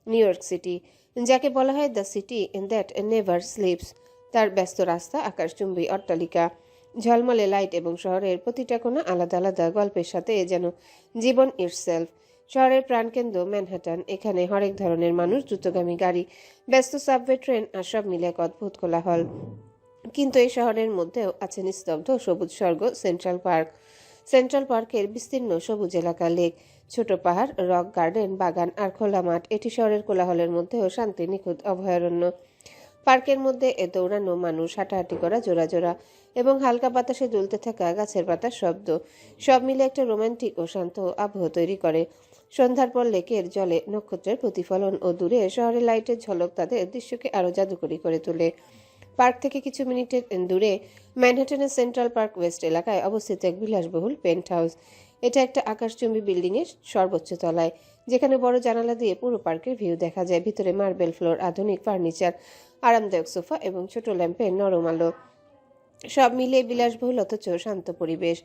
New York city, যাকে বলা হয় the city that never sleeps, তার ব্যস্ত রাস্তা, আকাশচুম্বী অট্টালিকা, ঝলমলে লাইট এবং শহরের প্রতিটা কোণা আলাদা আলাদা গল্পের সাথে যেন জীবন ইটসেলফ। শহরের প্রাণকেন্দ্র ম্যানহাটান, এখানে হরেক ধরনের মানুষ, দ্রুতগামী গাড়ি, ব্যস্ত সাবওয়ে ট্রেন আর সব মিলে এক অদ্ভুত কোলাহল। কিন্তু এই শহরের মধ্যেও আছে নিস্তব্ধ সবুজ স্বর্গ, সেন্ট্রাল পার্ক। সেন্ট্রাল পার্কের বিস্তীর্ণ সবুজ এলাকা, লেক, ছোট পাহাড়, রক গার্ডেন, বাগান আর খোলা মাঠ, এটি শহরের কোলাহলের মধ্যেও শান্তি নিখুঁত অভয়ারণ্য। পার্কের মধ্যে দৌড়ানো মানুষ, হাঁটাহাঁটি করা জোড়া জোড়া এবং হালকা বাতাসে দুলতে থাকা গাছের পাতার শব্দ, সব মিলে একটা রোমান্টিক ও শান্ত আবহ তৈরি করে। সন্ধ্যার পর লেকের জলে নক্ষত্রের প্রতিফলন ও দূরে শহরের লাইটের ঝলক তাদের দৃশ্যকে আরও জাদুকরী করে তোলে। পার্ক থেকে কিছু মিনিটের দূরে ম্যানহাটনের সেন্ট্রাল পার্ক ওয়েস্ট এলাকায় অবস্থিত এক বিলাসবহুল পেন্ট হাউস। এটা একটা আকাশচুম্বী বিল্ডিংয়ের সর্বোচ্চ তলায়, যেখানে বড় জানালা দিয়ে পুরো পার্কের ভিউ দেখা যায়। ভিতরে মার্বেল ফ্লোর, আধুনিক ফার্নিচার, আরামদায়ক সোফা এবং ছোট ল্যাম্পের নরম আলো, সব মিলিয়ে বিলাসবহুল অথচ শান্ত পরিবেশ।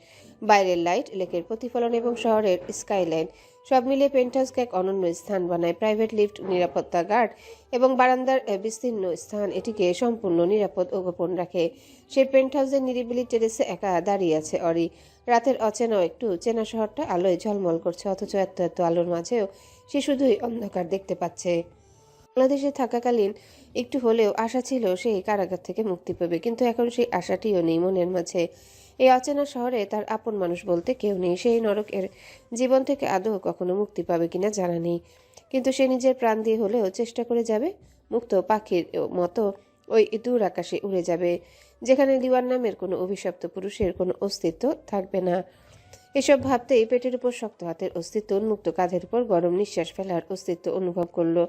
বাইরের লাইট, লেকের প্রতিফলন এবং শহরের স্কাইলাইন সব মিলিয়ে পেন্টহাউসকে এক অনন্য স্থান বানায়। প্রাইভেট লিফট, নিরাপত্তা গার্ড এবং বারান্দার বিস্তীর্ণ স্থান এটিকে সম্পূর্ণ নিরাপদ ও গোপন রাখে। সেই পেন্টহাউসের নিরিবিলি টেরেসে একা দাঁড়িয়ে আছে অরি। রাতের অচেনা একটু চেনা শহরটা আলোয় ঝলমল করছে, অথচ এত এত আলোর মাঝেও সে শুধুই অন্ধকার দেখতে পাচ্ছে। বাংলাদেশে থাকাকালীন একটু হলেও আশা ছিল সে এই কারাগার থেকে মুক্তি পাবে, কিন্তু এখন সেই আশাটিও নেই মনের মাঝে। এই অচেনা শহরে তার আপন মানুষ বলতে কেউ নেই। সেই নরকের জীবন থেকে আদৌ কখনো মুক্তি পাবে কিনা জানা নেই, কিন্তু সে নিজের প্রাণ দিয়ে হলেও চেষ্টা করে যাবে। মুক্ত পাখির মতো ওই দূর আকাশে উড়ে যাবে, যেখানে লিওয়ান নামের কোনো অভিশপ্ত পুরুষের কোনো অস্তিত্ব থাকবে না। এসব ভাবতেই পেটের উপর শক্ত হাতের অস্তিত্ব, উন্মুক্ত কাঁধের উপর গরম নিঃশ্বাস ফেলার অস্তিত্ব অনুভব করলো।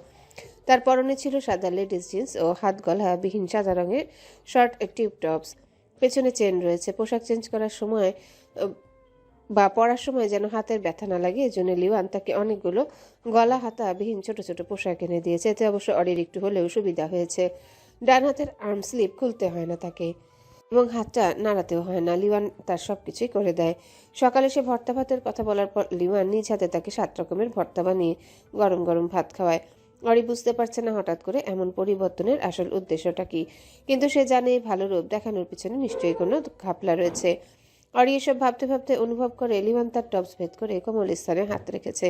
তার পরনে ছিল সাদা লেডিস জিন্স ও হাত গলা বিহীন সাদা রঙের শর্ট টিউব টপস। পেছনে চেন রয়েছে। পোশাক চেঞ্জ করার সময় বা পরার সময় যেন হাতের ব্যথা না লাগে, এজন্য লিওয়ান তাকে অনেকগুলো গলা হাতা বিহীন ছোট ছোট পোশাক এনে দিয়েছে। এতে অবশ্য অরির একটু হলেও সুবিধা হয়েছে। ডান হাতের আর্ম স্লিপ খুলতে হয় না তাকে, এবং হাতটা নাড়াতেও হয় না। লিওয়ান তার সব কিছুই করে দেয়। সকালে সে ভর্তা ভাতের কথা বলার পর লিওয়ান নিজ হাতে তাকে 7 রকমের ভর্তা বানিয়ে গরম গরম ভাত খাওয়ায়। অরি বুঝতে পারছে না হঠাৎ করে এমন পরিবর্তনের আসল উদ্দেশ্যটা কি, কিন্তু সে জানে এই ভালো রূপ দেখানোর পিছনে নিশ্চয়ই কোনো ঘাপলা রয়েছে। অরি এসব ভাবতে ভাবতে অনুভব করে লিওয়ান তার টপস ভেদ করে কোমল স্থানে হাত রেখেছে।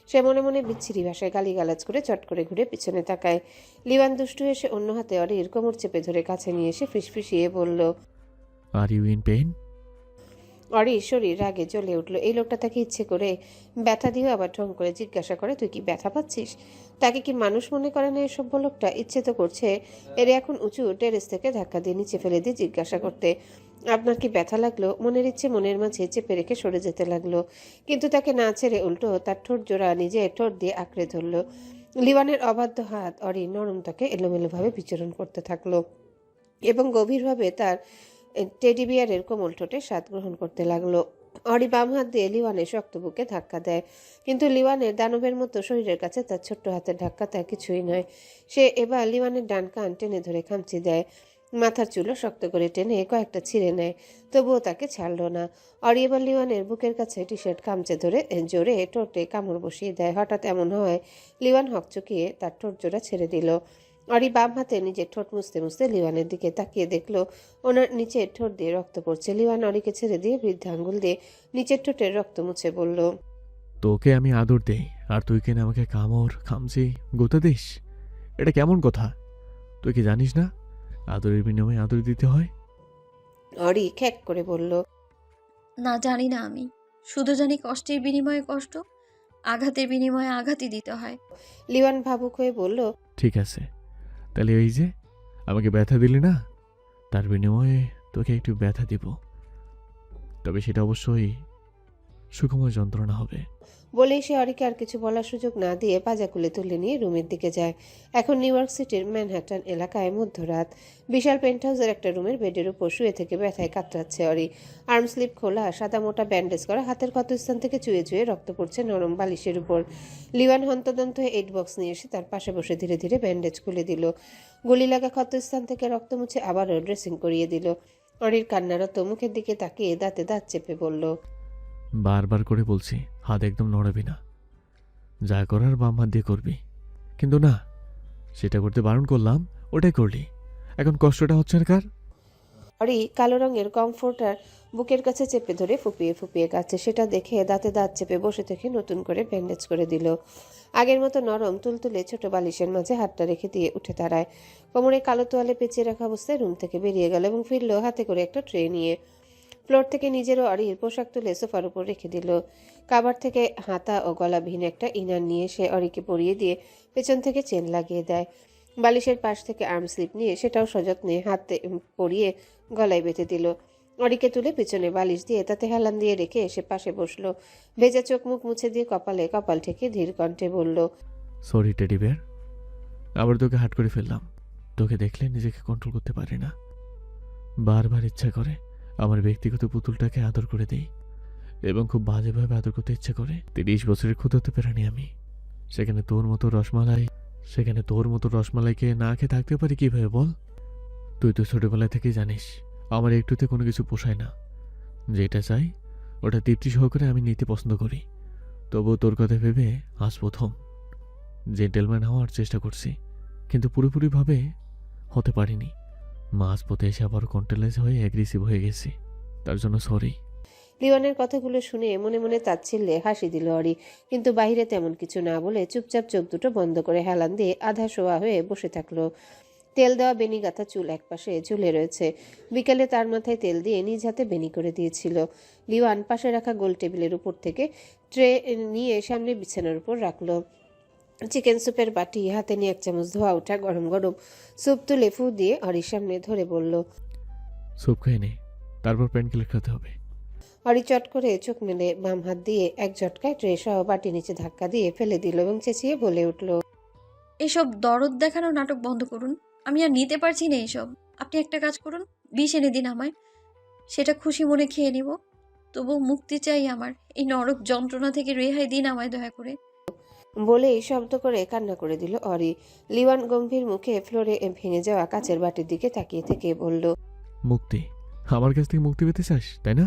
সে মনে মনে বিচ্ছিরি ভাষায় গালিগালাজ করে চট করে ঘুরে পিছনে তাকায়। লিওয়ান দুষ্টু এসে অন্য হাতে অরির কোমর চেপে ধরে কাছে নিয়ে এসে ফিসফিসিয়ে বলল, আর ইউ ইন পেইন? অরির শরীর রাগে জ্বলে উঠল। এই লোকটা তাকে ইচ্ছে করে ব্যথা দিয়ে আবার ঢং করে জিজ্ঞাসা করে, তুই কি ব্যথা পাচ্ছিস? তাকে কি মানুষ মনে করে না এসব লোকটা? ইচ্ছে তো করছে এর এখন উঁচু টেরেস থেকে ধাক্কা দিয়ে নিচে ফেলে দিয়ে জিজ্ঞাসা করতে, আপনার কি ব্যথা লাগলো? মনের ইচ্ছে মনের মাঝে চেপে রেখে সরে যেতে লাগলো, কিন্তু তাকে না ছেড়ে উল্টো তার ঠোঁট জোড়া নিজে ঠোঁট দিয়ে আঁকড়ে ধরল। লিওয়ানের অবাধ্য হাত অরি নরম তাকে এলোমেলোভাবে বিচরণ করতে থাকলো এবং গভীরভাবে তার টেডি বিয়ারের কোমল ঠোঁটে স্বাদ গ্রহণ করতে লাগলো। অরি বাম হাত দিয়ে লিওয়ানের শক্ত বুকে ধাক্কা দেয়, কিন্তু লিওয়ানের দানবের মতো শরীরের কাছে তার ছোট্ট হাতের ধাক্কা তা কিছুই নয়। সে এবার লিওয়ানের ডান কান টেনে ধরে খামচি দেয়, মাথার চুলো শক্ত করে টেনে কয়েকটা ছিঁড়ে নেয়, তবুও তাকে ছাড়লো না। অরি এবার লিওয়ানের বুকের কাছে টি শার্ট খামচে ধরে জোরে ঠোঁটে কামড় বসিয়ে দেয়। হঠাৎ এমন হয় লিওয়ান হকচকিয়ে তার ঠোঁট জোড়া ছেড়ে দিল। অরি বাম হাতে নিজের ঠোঁট মুছতে মুছতে লিওয়ানের দিকে তাকিয়ে দেখলো ওনার নিচের ঠোঁট দিয়ে রক্ত পড়ছে। লিওয়ান অরিকে ছেড়ে দিয়ে বৃদ্ধ আঙ্গুল দিয়ে নিচের ঠোঁটের রক্ত মুছে বলল, তোকে আমি আদর দেই আর তুই কেন আমাকে কামড় খামচি গুঁতে দিস? এটা কেমন কথা? তুই কি জানিস না আদরের বিনিময়ে আদর দিতে হয়? অরি খ্যাক করে বলল, না, জানি না। আমি শুধু জানি কষ্টের বিনিময়ে কষ্ট, আঘাতের বিনিময়ে আঘাতই দিতে হয়। লিওয়ান ভাবুক হয়ে বলল, ঠিক আছে, তাহলে এই যে আমাকে ব্যথা দিলি না, তার বিনিময়ে তোকে একটু ব্যথা দিব, তবে সেটা অবশ্যই সুখময় যন্ত্রণা হবে। বলেই সে অরিকে আর কিছু বলার সুযোগ না দিয়ে পাজা খুলে তুলে নিয়ে রুমের দিকে যায়। এখন নিউ ইয়র্ক সিটির ম্যানহাটন এলাকায় মধ্যরাত। বিশাল পেন্টহাউসের একটা রুমের বেডের উপর শুয়ে থেকে ব্যথায় কাতরাচ্ছে অরি। আর্ম স্লিপ খোলা, সাদা মোটা ব্যান্ডেজ করা, হাতের ক্ষতস্থান থেকে চুয়ে চুয়ে রক্ত পড়ছে নরম বালিশের উপর। লিওয়ান হন্তদন্ত হয়ে 8 বক্স নিয়ে এসে তার পাশে বসে ধীরে ধীরে ব্যান্ডেজ খুলে দিল। গুলি লাগা ক্ষতস্থান থেকে রক্ত মুছে আবারও ড্রেসিং করিয়ে দিল। অরির কান্নারত মুখের দিকে তাকিয়ে দাঁতে দাঁত চেপে বলল, বারবার করে বলছি হাত একদম নড়াবি না, যা করার বাম হাত দিয়ে করবি। কিন্তু না, সেটা করতে বারণ করলাম, ওটাই করলি। এখন কষ্টটা হচ্ছে না কার? অরি কালো রঙের কমফোর্টার বুকের কাছে চেপে ধরে ফুপিয়ে ফুপিয়ে কাচ্ছে। সেটা দেখে দাঁতে দাঁত চেপে বসে থেকে নতুন করে ব্যান্ডেজ করে দিল। আগের মতো নরম তুলতুলে ছোট বালিশের মাঝে হাতটা রেখে দিয়ে উঠে দাঁড়ায়। কোমরে কালো তোয়ালে পেঁচিয়ে রাখা অবস্থায় রুম থেকে বেরিয়ে গেল এবং ফিরল হাতে করে একটা ট্রে নিয়ে। ফ্লোর থেকে নিজেরও অরির পোশাক তুলে সোফার উপর রেখে দিল। কাবার থেকে হাতা ও গলাবিহীন একটা ইনার নিয়ে সে অরিকে পরিয়ে দিয়ে পেছন থেকে চেন লাগিয়ে দেয়। বালিশের পাশ থেকে আর্ম স্লিপ নিয়ে সেটাও সযত্নে হাতে পরিয়ে গলায় বেঁধে দিল। অরিকে তুলে পিছনে বালিশ দিয়ে তাতে হেলান দিয়ে রেখে এসে পাশে বসলো। ভেজা চোখ মুখ মুছে দিয়ে কপালে কপাল ঠেকে ধীর কণ্ঠে বলল, সরি টেডি বেয়ার, আবার তোকে হাট করে ফেললাম। তোকে দেখলে নিজেকে কন্ট্রোল করতে পারি না। বারবার ইচ্ছা করে আমার ব্যক্তিগত পুতুলটাকে আদর করে দেই, এবং খুব বাজেভাবে আদর করতে ইচ্ছে করে। 30 বছরের ক্ষুদ হতে পারিনি আমি। সেখানে তোর মতো রসমালাইকে না খেয়ে থাকতে পারি কিভাবে বল? তুই তো ছোটবেলা থেকেই জানিস আমার একটুতে কোনো কিছু পোষায় না। যেটা চাই ওটা তৃপ্তি সহকারে আমি নিতে পছন্দ করি। তবুও তোর কথা ভেবে আজ প্রথম জেন্টেলম্যান হওয়ার চেষ্টা করছি, কিন্তু পুরোপুরিভাবে হতে পারিনি। মাঝপথে এসে আবার কন্ট্রোলেজ হয়ে অ্যাগ্রেসিভ হয়ে গেছি, তার জন্য সরি। লিওনের কথাগুলো শুনে মনে মনে তাচ্ছিল্যে হাসি দিল অরি, কিন্তু বাইরে তেমন কিছু না বলে চুপচাপ চোখ দুটো বন্ধ করে হেলান দিয়ে আধা শোয়া হয়ে বসে থাকলো। তেল দেওয়া বেনি গাঁথা চুল একপাশে ঝুলে রয়েছে। বিকেলে তার মাথায় তেল দিয়ে নিজ হাতে বেনি করে দিয়েছিল। লিওয়ান পাশে রাখা গোল টেবিলের উপর থেকে ট্রে নিয়ে সামনে বিছানার উপর রাখলো। চিকেন স্যুপের বাটি হাতে নিয়ে 1 চামচ ধোয়া ওঠা গরম গরম স্যুপ তুলে ফু দিয়ে অরির সামনে ধরে বলল, স্যুপ খেয়ে নে, তারপর পেনকিলার খেতে হবে। অরি চট করে চোখ মেলে বাম হাত দিয়ে এক ঝটকায় ট্রে সহ বাটি নিচে ধাক্কা দিয়ে ফেলে দিল এবং চেঁচিয়ে বলে উঠল, এসব দরদ দেখানো নাটক বন্ধ করুন। আমি আর নিতে পারছি না এইসব। আপনি একটা কাজ করুন, বিষ এনে দিন আমায়, সেটা খুশি মনে খেয়ে নিব। তবু মুক্তি চাই আমার, এই নরক যন্ত্রণা থেকে রেহাই দিন আমায় দয়া করে। বলেই শব্দ করে কান্না করে দিল অরি। লিওয়ান গম্ভীর মুখে ফ্লোরে ভেঙে যাওয়া কাচের বাটির দিকে তাকিয়ে থেকে বলল, মুক্তি? আমার কাছ থেকে মুক্তি পেতে চাস, তাই না?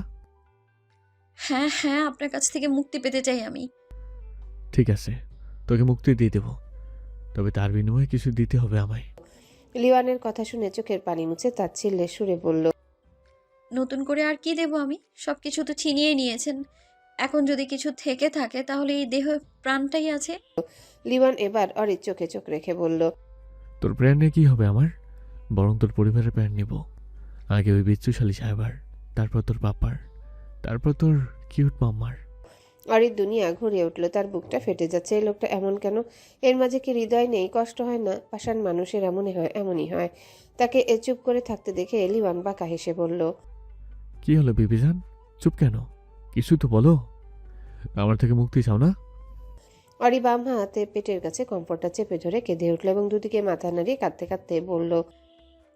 হ্যাঁ হ্যাঁ, আপনার কাছ থেকে মুক্তি পেতে চাই আমি। ঠিক আছে, তোকে মুক্তি দিয়ে দেব, তবে তার বিনিময়ে কিছু দিতে হবে আমায়। লিওয়ানের কথা শুনে চোখের পানি মুছে তাচ্ছিল্যের সুরে বলল, নতুন করে আর কি দেব আমি? সব কিছু তো ছিনিয়ে নিয়েছেন। এখন যদি কিছু থেকে থাকে তাহলে এই দেহ প্রাণটাই আছে। লিওয়ান এবার অরির চোখে চোখ রেখে বলল, তোর প্ল্যান নিয়ে কি হবে আমার? বরং তোর পরিবারের প্ল্যান নিব। আগে ওই বিচ্ছুশালী সাহেবার, তারপর তোর পাপার, তারপর তোর কিউট মাম্মার। অরির দুনিয়া ঘুরিয়ে উঠল। তার বুকটা ফেটে যাচ্ছে। এই লোকটা এমন কেন? এর মাঝে কি হৃদয় নেই? কষ্ট হয় না? পাষাণ মানুষের এমনই হয়। তাকে চুপ করে থাকতে দেখে লিওয়ান বাঁকা হেসে বলল, কি হলো বিবিজান, চুপ কেন? কিছু তো বলো। আমার থেকে মুক্তি চাও না? অরি বাম হাতে পেটের কাছে কম্ফর্টটা চেপে ধরে কেঁদে উঠল এবং দুদিকে মাথা নাড়িয়ে কাঁদতে কাঁদতে বলল,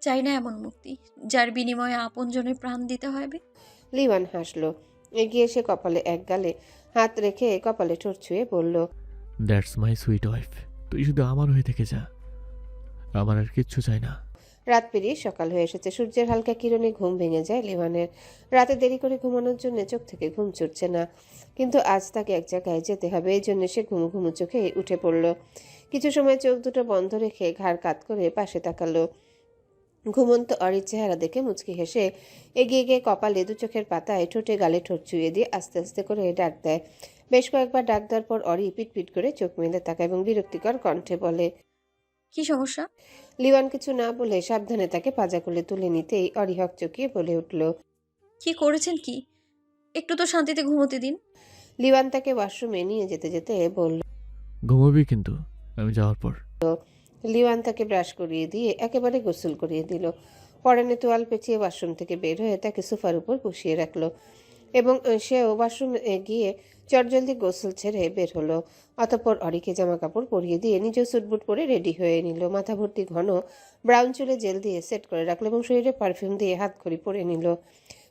চাই না এমন মুক্তি, যার বিনিময়ে আপনজনের প্রাণ দিতে হবে। লিওয়ান হাসলো। এগিয়ে এসে কপালে এক গালে হাত রেখে কপালে ঠোঁট ছুঁয়ে বলল, দ্যাটস মাই সুইট ওয়াইফ। তুই শুধু আমার হয়ে থেকে যা, আমার আর কিচ্ছু চাই না। রাত পেরিয়ে সকাল হয়ে এসেছে। সূর্যের হালকা কিরণে ঘুম ভেঙে যায় লিওয়ানের। রাতে দেরি করে ঘুমানোর জন্য চোখ থেকে ঘুম ছুটছে না, কিন্তু আজ তাকে এক জায়গায় যেতে হবে। এই জন্য সে ঘুমু ঘুমু চোখে উঠে পড়ল। কিছু সময় চোখ দুটো বন্ধ রেখে ঘাড় কাত করে পাশে তাকালো। ঘুমন্ত অরির চেহারা দেখে মুচকি হেসে এগিয়ে গিয়ে কপালে 2 চোখের পাতায় ঠোঁটে গালে ঠোঁট চুইয়ে দিয়ে আস্তে আস্তে করে ডাক দেয়। বেশ কয়েকবার ডাক দেওয়ার পর অরি পিটপিট করে চোখ মেলে তাকায় এবং বিরক্তিকর কণ্ঠে বলে, কি সমস্যা? লিওয়ান কিছু না বলে সাবধানে তাকে পাজা কোলে তুলে নিতেই অরি হকচকিয়ে বলে উঠল, কি করেছেন কি? একটু তো শান্তিতে ঘুমোতে দিন। লিওয়ান তাকে ওয়াশরুমে নিয়ে যেতে যেতে বলল। ঘুমাবি কিন্তু আমি যাওয়ার পর। লিওয়ান তাকে ব্রাশ করিয়ে দিয়ে একেবারে গোসল করিয়ে দিল। পরনে তোয়াল পেঁচিয়ে ওয়াশরুম থেকে বের হয়ে তাকে সোফার উপর বসিয়ে রাখলো এবং সেও ওয়াশরুমে গিয়ে চটজলদি গোসল ছেড়ে বের হলো। অতঃপর অরিকে জামা কাপড় পরিয়ে দিয়ে নিজেও স্যুটবুট পরে রেডি হয়ে নিল। মাথা ভর্তি ঘন ব্রাউন চুলে জেল দিয়ে সেট করে রাখলো এবং শরীরে পারফিউম দিয়ে হাত খড়ি পরে নিল।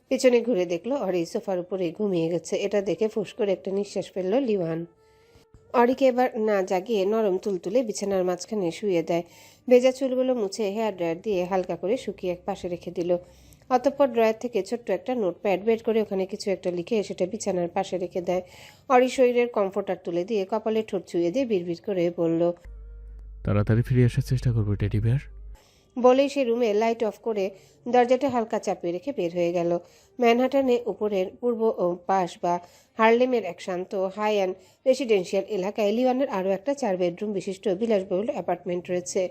পেছনে ঘুরে দেখলো অরি সোফার উপরে ঘুমিয়ে গেছে। এটা দেখে ফুস করে একটা নিঃশ্বাস ফেলল লিওয়ান। অরিকে এবার না জাগিয়ে নরম তুলতুলে বিছানার মাঝখানে শুয়ে দেয়। ভেজা চুলগুলো মুছে হেয়ার ড্রায়ার দিয়ে হালকা করে শুকিয়ে এক পাশে রেখে দিল। অতঃপর ড্রয়ার থেকে ছোট্ট একটা নোটপ্যাড বের করে ওখানে কিছু একটা লিখে সেটা বিছানার পাশে রেখে দেয়। অরি শরীরের কমফোর্টার তুলে দিয়ে কপালে ঠোঁট ছুঁয়ে দিয়ে বিড়বিড় করে বলল। তাড়াতাড়ি ফিরে আসার চেষ্টা করবো টেডি বিয়ার। বলেই সে রুমে লাইট অফ করে দরজাটা হালকা চাপিয়ে রেখে বের হয়ে গেল। ম্যানহাটানে উপরের পূর্ব পাশ বা হার্লেমের এক শান্ত হাই অ্যান্ড রেসিডেন্সিয়াল এলাকায় লিওয়ানের আরও একটা 4 বেডরুম বিশিষ্ট বিলাসবহুল অ্যাপার্টমেন্ট রয়েছে।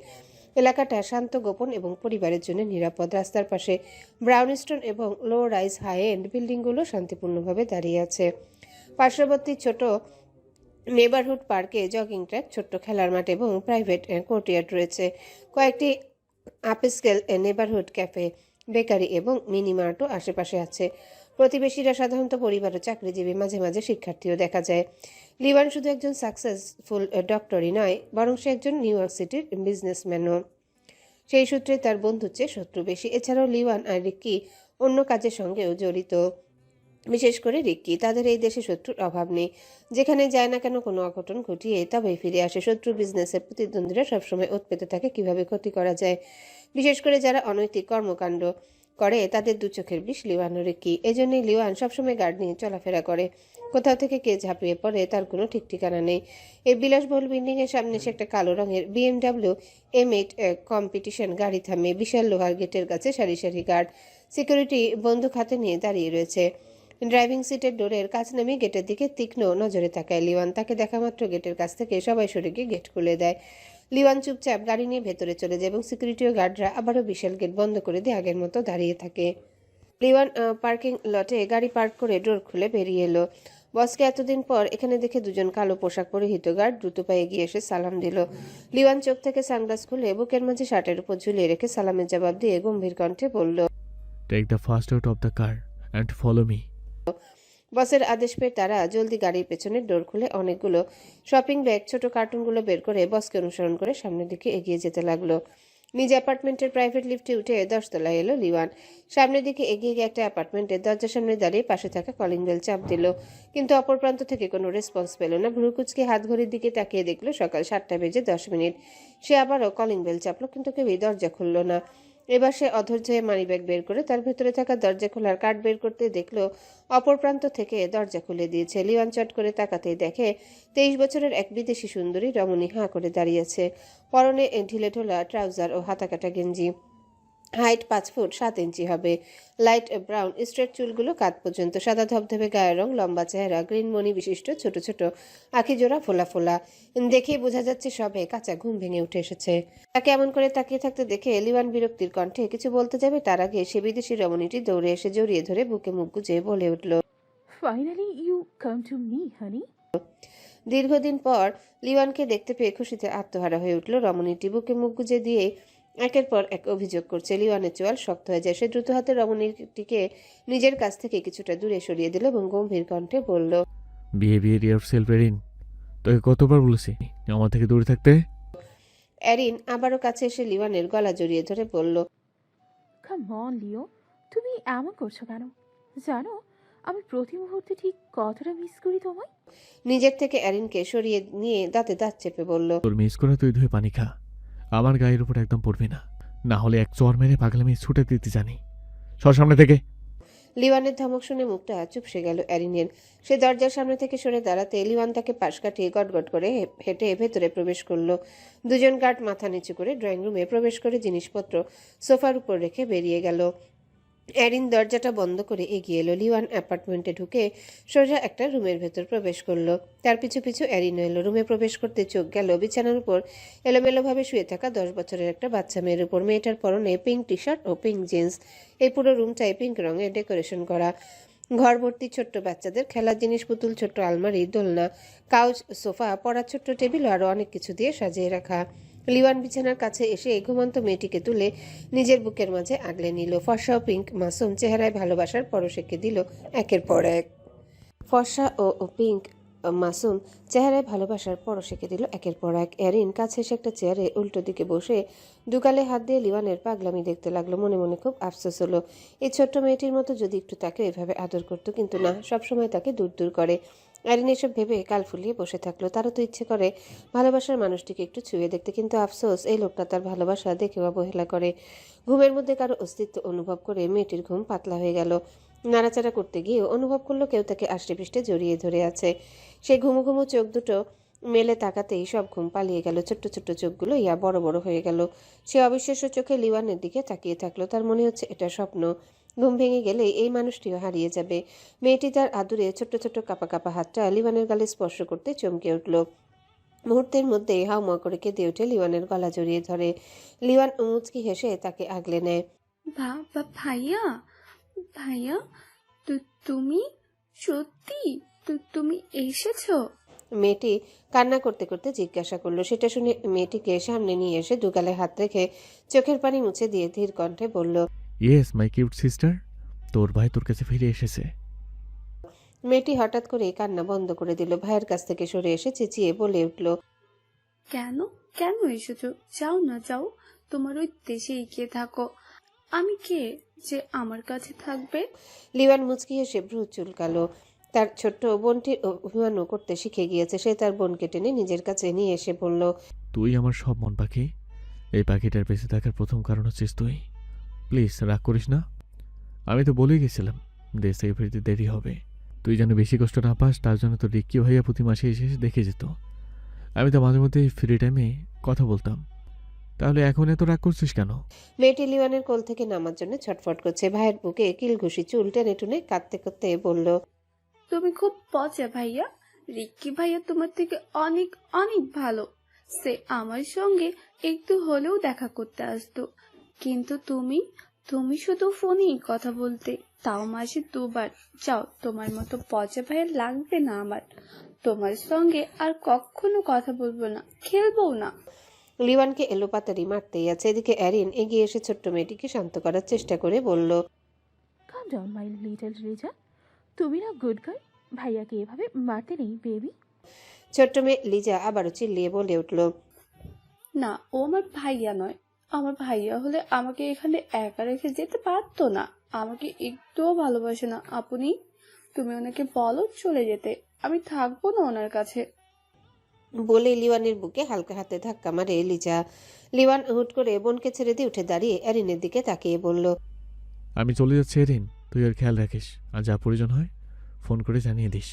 এলাকাটা শান্ত, গোপন এবং পরিবারের জন্য নিরাপদ। রাস্তার পাশে ব্রাউনস্টোন এবং লো রাইজ হাই এন্ড বিল্ডিংগুলো শান্তিপূর্ণভাবে দাঁড়িয়ে আছে। পার্শ্ববর্তী ছোট নেবারহুড পার্কে জগিং ট্র্যাক, ছোট্ট খেলার মাঠ এবং প্রাইভেট কোর্টইয়ার্ড রয়েছে। কয়েকটি আপস্কেল নেবারহুড ক্যাফে, বেকারি এবং মিনি মার্টও আশেপাশে আছে। প্রতিবেশীরা সাধারণত পরিবার ও চাকরিজীবী, মাঝে মাঝে শিক্ষার্থীও দেখা যায়। লিওয়ান শুধু একজন সাকসেসফুল ডক্টরই নয়, বরং সে একজন নিউ ইয়র্ক সিটির বিজনেসম্যানও। সেই সূত্রে তার বন্ধুর চেয়ে শত্রু বেশি। এছাড়াও লিওয়ান আর রিক্কি অন্য কাজের সঙ্গেও জড়িত। বিশেষ করে রিক্কি। তাদের এই দেশে শত্রুর অভাব নেই। যেখানে যায় না কেন কোনো অঘটন ঘটিয়ে তবেই ফিরে আসে। শত্রু বিজনেসের প্রতিদ্বন্দ্বীরা সবসময় ওত পেতে থাকে কিভাবে ক্ষতি করা যায়। বিশেষ করে যারা অনৈতিক কর্মকাণ্ড করে তাদের দু চোখের বিষ লিওয়ান ও রিক্কি। এজন্যই লিওয়ান সবসময় গার্ড নিয়ে চলাফেরা করে। কোথাও থেকে কে ঝাঁপিয়ে পড়ে তার কোনো ঠিক ঠিকানা নেই। এই বিলাসবহুল বিল্ডিংয়ের সামনে সে একটা কালো রঙের BMW M8 কম্পিটিশন গাড়ি থামিয়ে বিশাল লোহার গেটের কাছে সারি সারি গার্ড, সিকিউরিটি বন্দুক হাতে নিয়ে দাঁড়িয়ে রয়েছে। ড্রাইভিং সিটের ডোরের কাছ নামিয়ে গেটের দিকে তীক্ষ্ণ নজরে তাকায় লিওয়ান। তাকে দেখা মাত্র গেটের কাছ থেকে সবাই সরে গিয়ে গেট খুলে দেয়। লিওয়ান চুপচাপ গাড়ি নিয়ে ভেতরে চলে যায় এবং সিকিউরিটি ও গার্ডরা আবারও বিশাল গেট বন্ধ করে দিয়ে আগের মতো দাঁড়িয়ে থাকে। লিওয়ান পার্কিং লটে গাড়ি পার্ক করে ডোর খুলে বেরিয়ে এলো। বসকে এতদিন পর এখানে দেখে দুজন কালো পোশাক পরিহিত গার্ড দ্রুত পায়ে এগিয়ে এসে সালাম দিল। লিওয়ান চোখ থেকে সানগ্লাস খুলে বুকের মাঝে শার্টের উপর ঝুলিয়ে রেখে সালামের জবাব দিয়ে গম্ভীর কণ্ঠে বলল, take the first out of the car and follow me. বসের আদেশ পেয়ে তারা জলদি গাড়ির পেছনের ডোর খুলে অনেকগুলো শপিং ব্যাগ, ছোট কার্টুনগুলো বের করে বসকে অনুসরণ করে সামনের দিকে এগিয়ে যেতে লাগলো। নিজ অ্যাপার্টমেন্টের প্রাইভেট লিফটে উঠে 10 তলায় এলো লিওয়ান। সামনের দিকে এগিয়ে গিয়ে একটা অ্যাপার্টমেন্টের দরজার সামনে দাঁড়িয়ে পাশে থাকা কলিং বেল চাপ দিল, কিন্তু অপর প্রান্ত থেকে কোনো রেসপন্স পেল না। ভ্রু কুচকে হাত ঘড়ির দিকে তাকিয়ে দেখলো সকাল 7:10। সে আবারও কলিং বেল চাপলো, কিন্তু কেউই দরজা খুলল না। এবার সে অধৈর্য হয়ে মানিব্যাগ বের করে তার ভেতরে থাকা দরজা খোলার কার্ড বের করতে দেখলো অপর প্রান্ত থেকে দরজা খুলে দিয়েছে। লিওয়ান চট করে তাকাতেই দেখে 23 বছরের এক বিদেশি সুন্দরী রমণী হাঁ করে দাঁড়িয়েছে। পরনে ঢিলে ঢোলা ট্রাউজার ও হাতাকাটা গেঞ্জি। হাইট 5 ফুট 7 ইঞ্চি হবে। লাইট ব্রাউন স্ট্রেট চুলগুলো কাঁধ পর্যন্ত। সাদা ধবধবে গায়ের রং, লম্বা চেহারা, গ্রিন মণি বিশিষ্ট ছোট ছোট আঁখি জোড়া ফোলা ফোলা। দেখেই বোঝা যাচ্ছে সবে কাঁচা ঘুম ভেঙে উঠে এসেছে। তাকে এমন করে তাকিয়ে থাকতে দেখে লিওয়ান বিরক্তির কণ্ঠে কিছু বলতে যাবে, তার আগে সে বিদেশি রমণীটি দৌড়ে এসে জড়িয়ে ধরে বুকে মুখ গুজে বলে উঠল, Finally, you come to me, honey. দীর্ঘদিন পর লিওয়ানকে দেখতে পেয়ে খুশিতে আত্মহারা হয়ে উঠল রমণীটি। বুকে মুখ গুজে দিয়ে একের পর এক অভিযোগ করছে। লিওয়ানের চোয়াল শক্ত হয়ে যায়। সে দ্রুত হাতে রমণীটিকে নিজের কাছ থেকে কিছুটা দূরে সরিয়ে দিল এবং গম্ভীর কণ্ঠে বলল, বিহেভিয়ার ইয়ারসেলফ এরিন। তোকে কতবার বলেছি আমার থেকে দূরে থাকতে? এরিন আবারও কাছে এসে লিওয়ানের গলা জড়িয়ে ধরে বলল, Come on, Leo. তুমি এমন করছো কেন? জানো আমি প্রতি মুহূর্তে ঠিক কতটা মিস করি তোমায়। নিজের থেকে এরিনকে সরিয়ে নিয়ে দাঁতে দাঁত চেপে বলল, তোর মিস করে তুই ধুয়ে পানি খা, আমার গায়ের উপর একদম পড়বি না, না হলে এক চর মেরে পাগলামি ছুটে দিতে জানি। সর সামনে থেকে। লিওয়ানের ধমক শুনে মুখটা চুপসে গেল এরিনের। সে দরজার সামনে থেকে সরে দাঁড়াতে লিওয়ান তাকে পাশ কাটিয়ে গটগট করে হেঁটে ভেতরে প্রবেশ করলো। দুজন গার্ড মাথা নিচু করে ড্রয়িং রুমে প্রবেশ করে জিনিসপত্র সোফার উপর রেখে বেরিয়ে গেল। এরিন দরজাটা বন্ধ করে এগিয়ে এলো। লিওয়ান অ্যাপার্টমেন্টে ঢুকে সোজা একটা রুমের ভেতর প্রবেশ করলো। তার পিছু পিছু এরিন এলো। রুমে প্রবেশ করতে চোখ গেল বিছানার উপর এলোমেলোভাবে শুয়ে থাকা 10 বছরের একটা বাচ্চা মেয়ের উপর। মেয়েটার পরনে পিঙ্ক টি শার্ট ও পিঙ্ক জিন্স। এই পুরো রুমটাই পিঙ্ক রঙে ডেকোরেশন করা। ঘর ভর্তি ছোট্ট বাচ্চাদের খেলার জিনিস, পুতুল, ছোট্ট আলমারি, দোলনা, কাউচ, সোফা, পড়ার ছোট্ট টেবিল ও আরও অনেক কিছু দিয়ে সাজিয়ে রাখা। লিওয়ান বিছানার কাছে এসে ঘুমন্ত মেয়েটিকে তুলে নিজের বুকের মাঝে আগলে নিল। ফর্সা ও পিঙ্ক মাসুম চেহারায় ভালোবাসার পরশ এঁকে দিল একের পর এক। ফর্সা ও পিঙ্ক মাসুম চেহারায় ভালোবাসার পরশ এঁকে দিল একের পর এক। এরিন কাছে এসে একটা চেয়ারে উল্টো দিকে বসে দুগালে হাত দিয়ে লিওয়ানের পাগলামি দেখতে লাগলো। মনে মনে খুব আফসোস হলো। এই ছোট্ট মেয়েটির মতো যদি একটু তাকে এভাবে আদর করতো, কিন্তু না, সবসময় তাকে দূর দূর করে। অ্যারিন এসব ভেবে কাল ফুলিয়ে বসে থাকলো। তারও তো ইচ্ছে করে ভালোবাসার মানুষটিকে একটু ছুঁয়ে দেখতে, কিন্তু আফসোস এই লোকটা তার ভালোবাসা দেখে অবহেলা করে। ঘুমের মধ্যে কারো অস্তিত্ব অনুভব করে মেয়েটির ঘুম পাতলা হয়ে গেল। নাড়াচাড়া করতে গিয়েও অনুভব করলো কেউ তাকে আষ্টে পৃষ্ঠে জড়িয়ে ধরে আছে। সে ঘুমু ঘুমু চোখ দুটো মেলে তাকাতেই সব ঘুম পালিয়ে গেল। ছোট্ট ছোট্ট চোখগুলো বড় বড় হয়ে গেল। সে অবিশ্বাস্য চোখে লিওয়ানের দিকে তাকিয়ে থাকলো। তার মনে হচ্ছে এটা স্বপ্ন। ঘুম ভেঙে গেলে এই মানুষটিও হারিয়ে যাবে। মেয়েটি তার আদুরে ছোট্ট ছোট্ট কাপা কাপা হাতটা লিওয়ানের গালে স্পর্শ করতে চমকে উঠল। মুহূর্তের মধ্যে হাউমা করে কেঁদে উঠে লিওয়ানের গলা জড়িয়ে ধরে। লিওয়ান মুচকি হেসে তাকে আগলে নেয়। ভাইয়া, ভাইয়া, তুমি সত্যি তুমি এসেছো? মেয়েটি কান্না করতে করতে জিজ্ঞাসা করলো। সেটা শুনে মেয়েটিকে সামনে নিয়ে এসে দুগালে হাত রেখে চোখের পানি মুছে দিয়ে ধীর কণ্ঠে বলল, ইয়েস মাই কিউট সিস্টার, তোর ভাই তোর কাছে ফিরে এসেছে। মেয়েটি হঠাৎ করে কান্না বন্ধ করে দিল। ভাইয়ের কাছ থেকে সরে এসে চেঁচিয়ে বলে উঠল, কেন কেন এসেছো? যাও না, যাও, তোমার ওই দেশে এগিয়ে থাকো। আমি কে যে আমার কাছে থাকবে? লিওয়ান মুচকি হেসে ভ্রু চুলকালো। তার ছোট্ট বোনটির অভিমানও করতে শিখে গিয়েছে। সে তার বোনকে টেনে নিজের কাছে নিয়ে এসে বলল, তুই আমার সব মন পাখি। এই পাখিটার বেঁচে থাকার প্রথম কারণ হচ্ছিস তুই। প্লিজ রাগ করিস না। আমি তো বলেই গেছিলাম দেশ থেকে ফিরতে দেরি হবে। তুই যেন বেশি কষ্ট না পাস তার জন্য তো রিক্কি ভাইয়া প্রতি মাসে এসে এসে দেখে যেত। আমি তো মাঝে মধ্যে ফ্রি টাইমে কথা বলতাম। তাহলে এখন এত রাগ করছিস কেন? মেয়েটি লিওয়ানের কোল থেকে নামার জন্য ছটফট করছে। ভাইয়ের বুকে কিলঘুষি চুল টেনে টুনে কাঁদতে কাঁদতে বলল, তুমি খুব পচা ভাইয়া। রিক্কি ভাইয়া তোমার থেকে অনেক অনেক ভালো। সে আমার সঙ্গে একটু হলেও দেখা করতে আসতো, কিন্তু তুমি তুমি শুধু ফোনেই কথা বলতে, তাও মাসে 2 বার। যাও, তোমার মতো পচা ভাইয়া লাগবে না আমার। তোমার সঙ্গে আর কখনো কথা বলবো না, খেলবো না। লিওয়ানকে এলোপাতারি মারতেই আছে। এদিকে অ্যারিন এগিয়ে এসে ছোট্ট মেয়েটিকে শান্ত করার চেষ্টা করে বলল, কাম ডাউন মাই লিটল লিজা, তুমি না গুড গার্ল, ভাইয়াকে এভাবে মারতে নেই বেবি। ছোট্ট মেয়ে লিজা আবারও চিল্লিয়ে বলে উঠল, না, ও আমার ভাইয়া নয়। আমার ভাইয়া হলে আমাকে এখানে একা রেখে যেতে পারতো না। আমাকে একটুও ভালোবাসে না আপনি। তুমি ওনাকে বলো চলে যেতে, আমি থাকবো না ওনার কাছে। বলে লিওয়ানের বুকে হালকা হাতে ধাক্কা মারে লিজা। লিওয়ান হুট করে বোনকে ছেড়ে দিয়ে উঠে দাঁড়িয়ে অ্যারিনের দিকে তাকিয়ে বলল, আমি চলে যাচ্ছি এরিন, তুই আর খেয়াল রাখিস। আর যা প্রয়োজন হয় ফোন করে জানিয়ে দিস।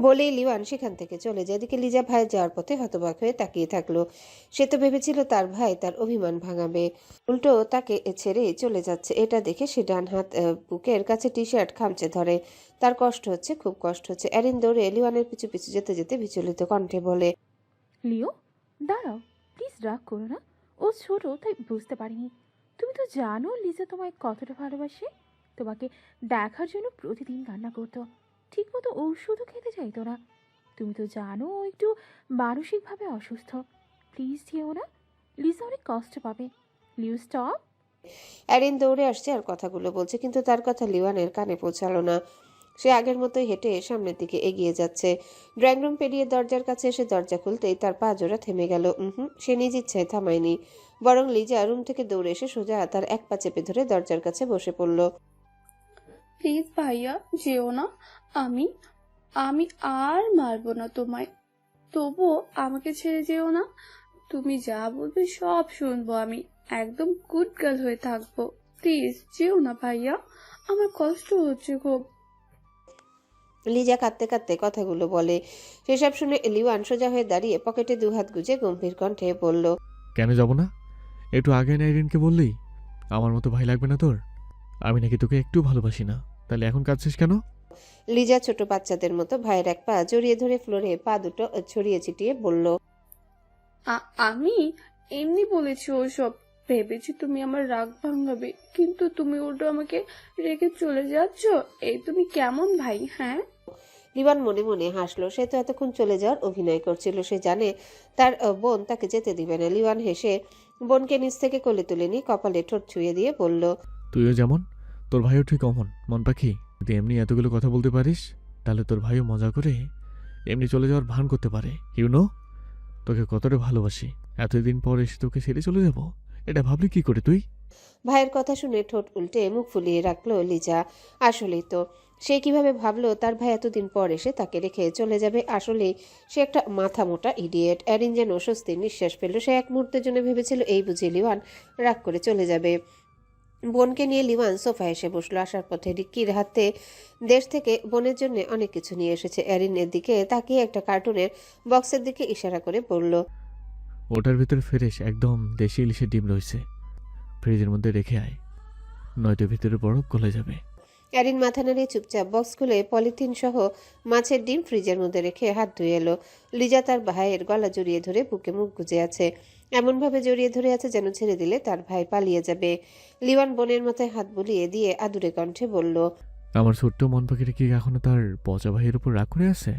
বলেই লিওয়ান সেখান থেকে চলে যায়। এদিকে লিজা ভাই যাওয়ার পথে হতবাক হয়ে তাকিয়ে থাকলো। সে তো ভেবেছিল তার ভাই তার অভিমান ভাঙাবে, উল্টো তাকে ছেড়ে চলে যাচ্ছে। এটা দেখে সে ডান হাত বুকের কাছে টি শার্ট খামচে ধরে। তার কষ্ট হচ্ছে, খুব কষ্ট হচ্ছে। অ্যারিন দৌড়ে লিওয়ানের পিছু পিছু যেতে যেতে বিচলিত কণ্ঠে বলে, লিও দাঁড়াও, প্লিজ রাগ করো না। ও ছোট তাই বুঝতে পারিনি। তুমি তো জানো লিজা তোমায় কতটা ভালোবাসে। তোমাকে দেখার জন্য প্রতিদিন কান্না করতো, ঠিক মতো ঔষধও খেতে চাইতো না। তুমি তো জানো ও একটু মানসিকভাবে অসুস্থ। প্লিজ যেও না, লিজা অনেক কষ্ট পাবে। লিও স্টপ। অ্যারিন দৌড়ে আসছে আর কথাগুলো বলছে, কিন্তু তার কথা লিওয়ানের কানে পৌঁছালো না। সে আগের মতোই হেঁটে সামনের দিকে এগিয়ে যাচ্ছে। ড্রয়িং রুম পেরিয়ে দরজার কাছে এসে দরজা খুলতেই তার পা জোড়া থেমে গেল। সে নিজ ইচ্ছায় থামায়নি, বরং লিজা রুম থেকে দৌড়ে এসে সোজা তার এক পা চেপে ধরে দরজার কাছে বসে পড়ল। প্লিজ ভাইয়া যেও না। আমি আমি আর মারবো না তোমায়, তবুও আমাকে ছেড়ে যেও না। তুমি যা বলবে সব শুনবো আমি। একদম গুড গার্ল হয়ে থাকবো। প্লিজ যেও না ভাইয়া, আমার কষ্ট হচ্ছে খুব। লিজা কাঁদতে কাঁদতে কথাগুলো বলে। সেসব শুনে লিওয়ান সোজা হয়ে দাঁড়িয়ে পকেটে দুহাত গুজে গম্ভীর কণ্ঠে বলল, কেন যাব না? একটু আগে না এরিনকে বললেই আমার মতো ভাই লাগবে না তোর? আমি নাকি তোকে একটু ভালোবাসি না, তাহলে এখন কাঁদছিস কেন? লিজা ছোট বাচ্চাদের মতো ভাইয়ের এক পা জড়িয়ে ধরে ফ্লোরে পা দুটো ছড়িয়ে ছিটিয়ে বলল, আমি এমনি বলেছি ওসব। ভেবেছি তুমি আমার রাগ ভাঙাবে, কিন্তু তুমি উল্টো আমাকে রেখে চলে যাচ্ছ। এই তুমি কেমন ভাই? হ্যাঁ, লিওয়ান মনে মনে হাসলো। সে তো এতক্ষণ চলে যাওয়ার অভিনয় করছিল। সে জানে তার বোন তাকে যেতে দিবে না। লিওয়ান হেসে বোনকে নিচ থেকে কোলে তুলে নিয়ে কপালে ঠোঁট ছুঁয়ে দিয়ে বলল, তুইও যেমন, তোর ভাইও ঠিক অমন মন পাখি। যদি এমনি এতগুলো কথা বলতে পারিস তাহলে তোর ভাইও মজা করে এমনি চলে যাওয়ার ভান করতে পারে। ইউনো, তোকে কতটা ভালোবাসি। এতদিন পর এসে তোকে ছেড়ে চলে যাব, এটা ভাবলি কি করে তুই? ভাইয়ের কথা শুনে ঠোঁট উল্টে মুখ ফুলিয়ে রাখলো লিজা। আসলেই তো, সে কিভাবে ভাবলো তার ভাই এতদিন পর এসে তাকে রেখে চলে যাবে। আসলেই সে একটা মাথা মোটা ইডিয়েট। এরিন যেন স্বস্তির নিঃশ্বাস ফেলল। সে এক মুহূর্তের জন্য ভেবেছিল এই বুঝি লিওয়ান রাগ করে চলে যাবে। বোনকে নিয়ে লিওয়ান সোফায় এসে বসলো। আসার পথে রিক্কির হাতে দেশ থেকে বোনের জন্য অনেক কিছু নিয়ে এসেছে। এরিনের দিকে তাকিয়ে একটা কার্টুনের বক্সের দিকে ইশারা করে বলল, ওটার ভিতরে ফ্রেশ একদম দেশি ইলিশের ডিম রয়েছে, ফ্রিজের মধ্যে রেখে আয়, নয়তো ভিতরে বরফ গলে যাবে। এরিন মাথা নাড়িয়ে চুপচাপ বক্স খুলে পলিথিন সহ মাছের ডিম ফ্রিজের মধ্যে রেখে হাত ধুয়ে এলো। লিজা তার ভাইয়ের গলা জড়িয়ে ধরে বুকে মুখ গুজে আছে, এমনভাবে জড়িয়ে ধরে আছে যেন ছেড়ে দিলে তার ভাই পালিয়ে যাবে। লিওয়ান বোনের মাথায় হাত বুলিয়ে দিয়ে আদুরে কণ্ঠে বলল, আমার ছোট্ট মন পাখিটা কি এখনো তার পচা ভাইয়ের উপর রাগ করে আছে?